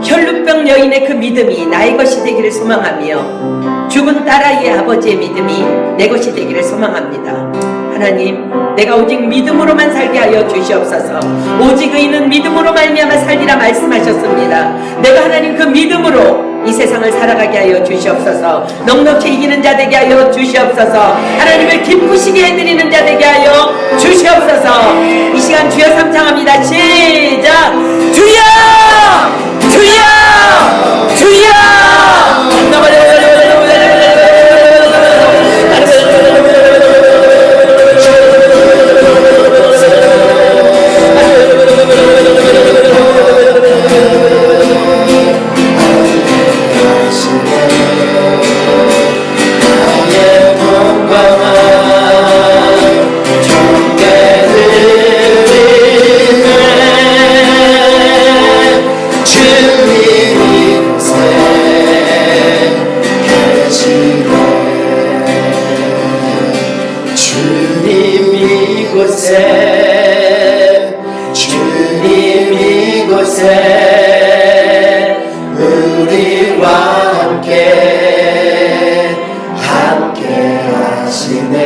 혈루병 여인의 그 믿음이 나의 것이 되기를 소망하며 죽은 딸아이의 아버지의 믿음이 내 것이 되기를 소망합니다. 하나님, 내가 오직 믿음으로만 살게 하여 주시옵소서. 오직 의인은 믿음으로 말미암아 살리라 말씀하셨습니다. 내가 하나님 그 믿음으로 이 세상을 살아가게 하여 주시옵소서. 넉넉히 이기는 자 되게 하여 주시옵소서. 하나님을 기쁘시게 해드리는 자 되게 하여 주시옵소서. 이 시간 주여 삼창합니다. 시작! 주여! 주여! 주여! 주님 이곳에 우리와 함께 하시네.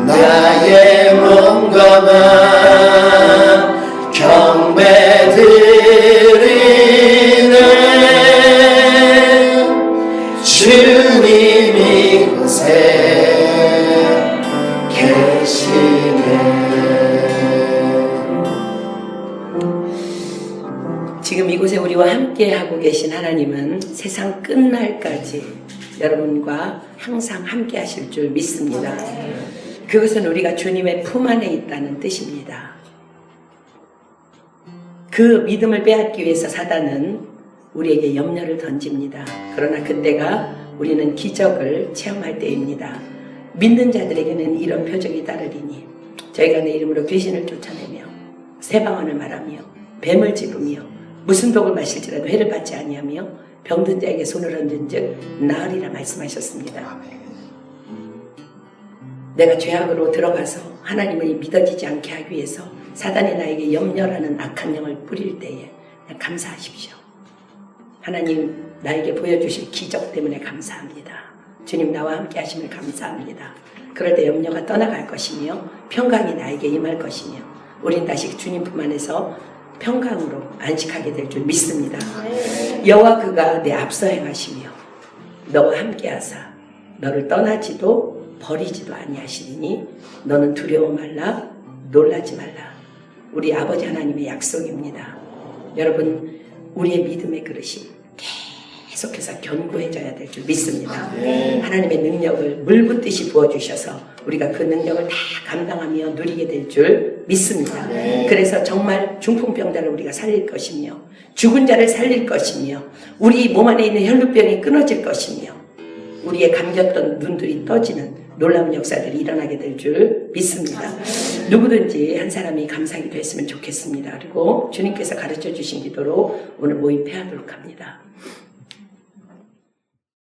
나의 몸과 맘 경배드리네. 주님 이곳에 지금 이곳에 우리와 함께 하고 계신 하나님은 세상 끝날까지 여러분과 항상 함께 하실 줄 믿습니다. 그것은 우리가 주님의 품 안에 있다는 뜻입니다. 그 믿음을 빼앗기 위해서 사단은 우리에게 염려를 던집니다. 그러나 그때가 우리는 기적을 체험할 때입니다. 믿는 자들에게는 이런 표적이 따르리니 저희가 내 이름으로 귀신을 쫓아내며 새방언을 말하며 뱀을 집으며 무슨 독을 마실지라도 해를 받지 아니하며 병든 자에게 손을 얹은즉 나으리라 말씀하셨습니다. 내가 죄악으로 들어가서 하나님을 믿어지지 않게 하기 위해서 사단이 나에게 염려라는 악한 영을 뿌릴 때에 감사하십시오. 하나님, 나에게 보여주실 기적 때문에 감사합니다. 주님, 나와 함께 하심을 감사합니다. 그럴 때 염려가 떠나갈 것이며 평강이 나에게 임할 것이며 우린 다시 주님 품 안에서 평강으로 안식하게 될 줄 믿습니다. 여호와 그가 내 앞서 행하시며 너와 함께 하사 너를 떠나지도 버리지도 아니하시리니 너는 두려워 말라 놀라지 말라. 우리 아버지 하나님의 약속입니다. 여러분, 우리의 믿음의 그릇이 계속해서 견고해져야 될 줄 믿습니다. 하나님의 능력을 물 붓듯이 부어주셔서 우리가 그 능력을 다 감당하며 누리게 될 줄 믿습니다. 그래서 정말 중풍병자를 우리가 살릴 것이며 죽은 자를 살릴 것이며 우리 몸 안에 있는 혈루병이 끊어질 것이며 우리의 감겼던 눈들이 떠지는 놀라운 역사들이 일어나게 될 줄 믿습니다. 누구든지 한 사람이 감사하게 됐으면 좋겠습니다. 그리고 주님께서 가르쳐 주신 기도로 오늘 모임 폐하도록 합니다.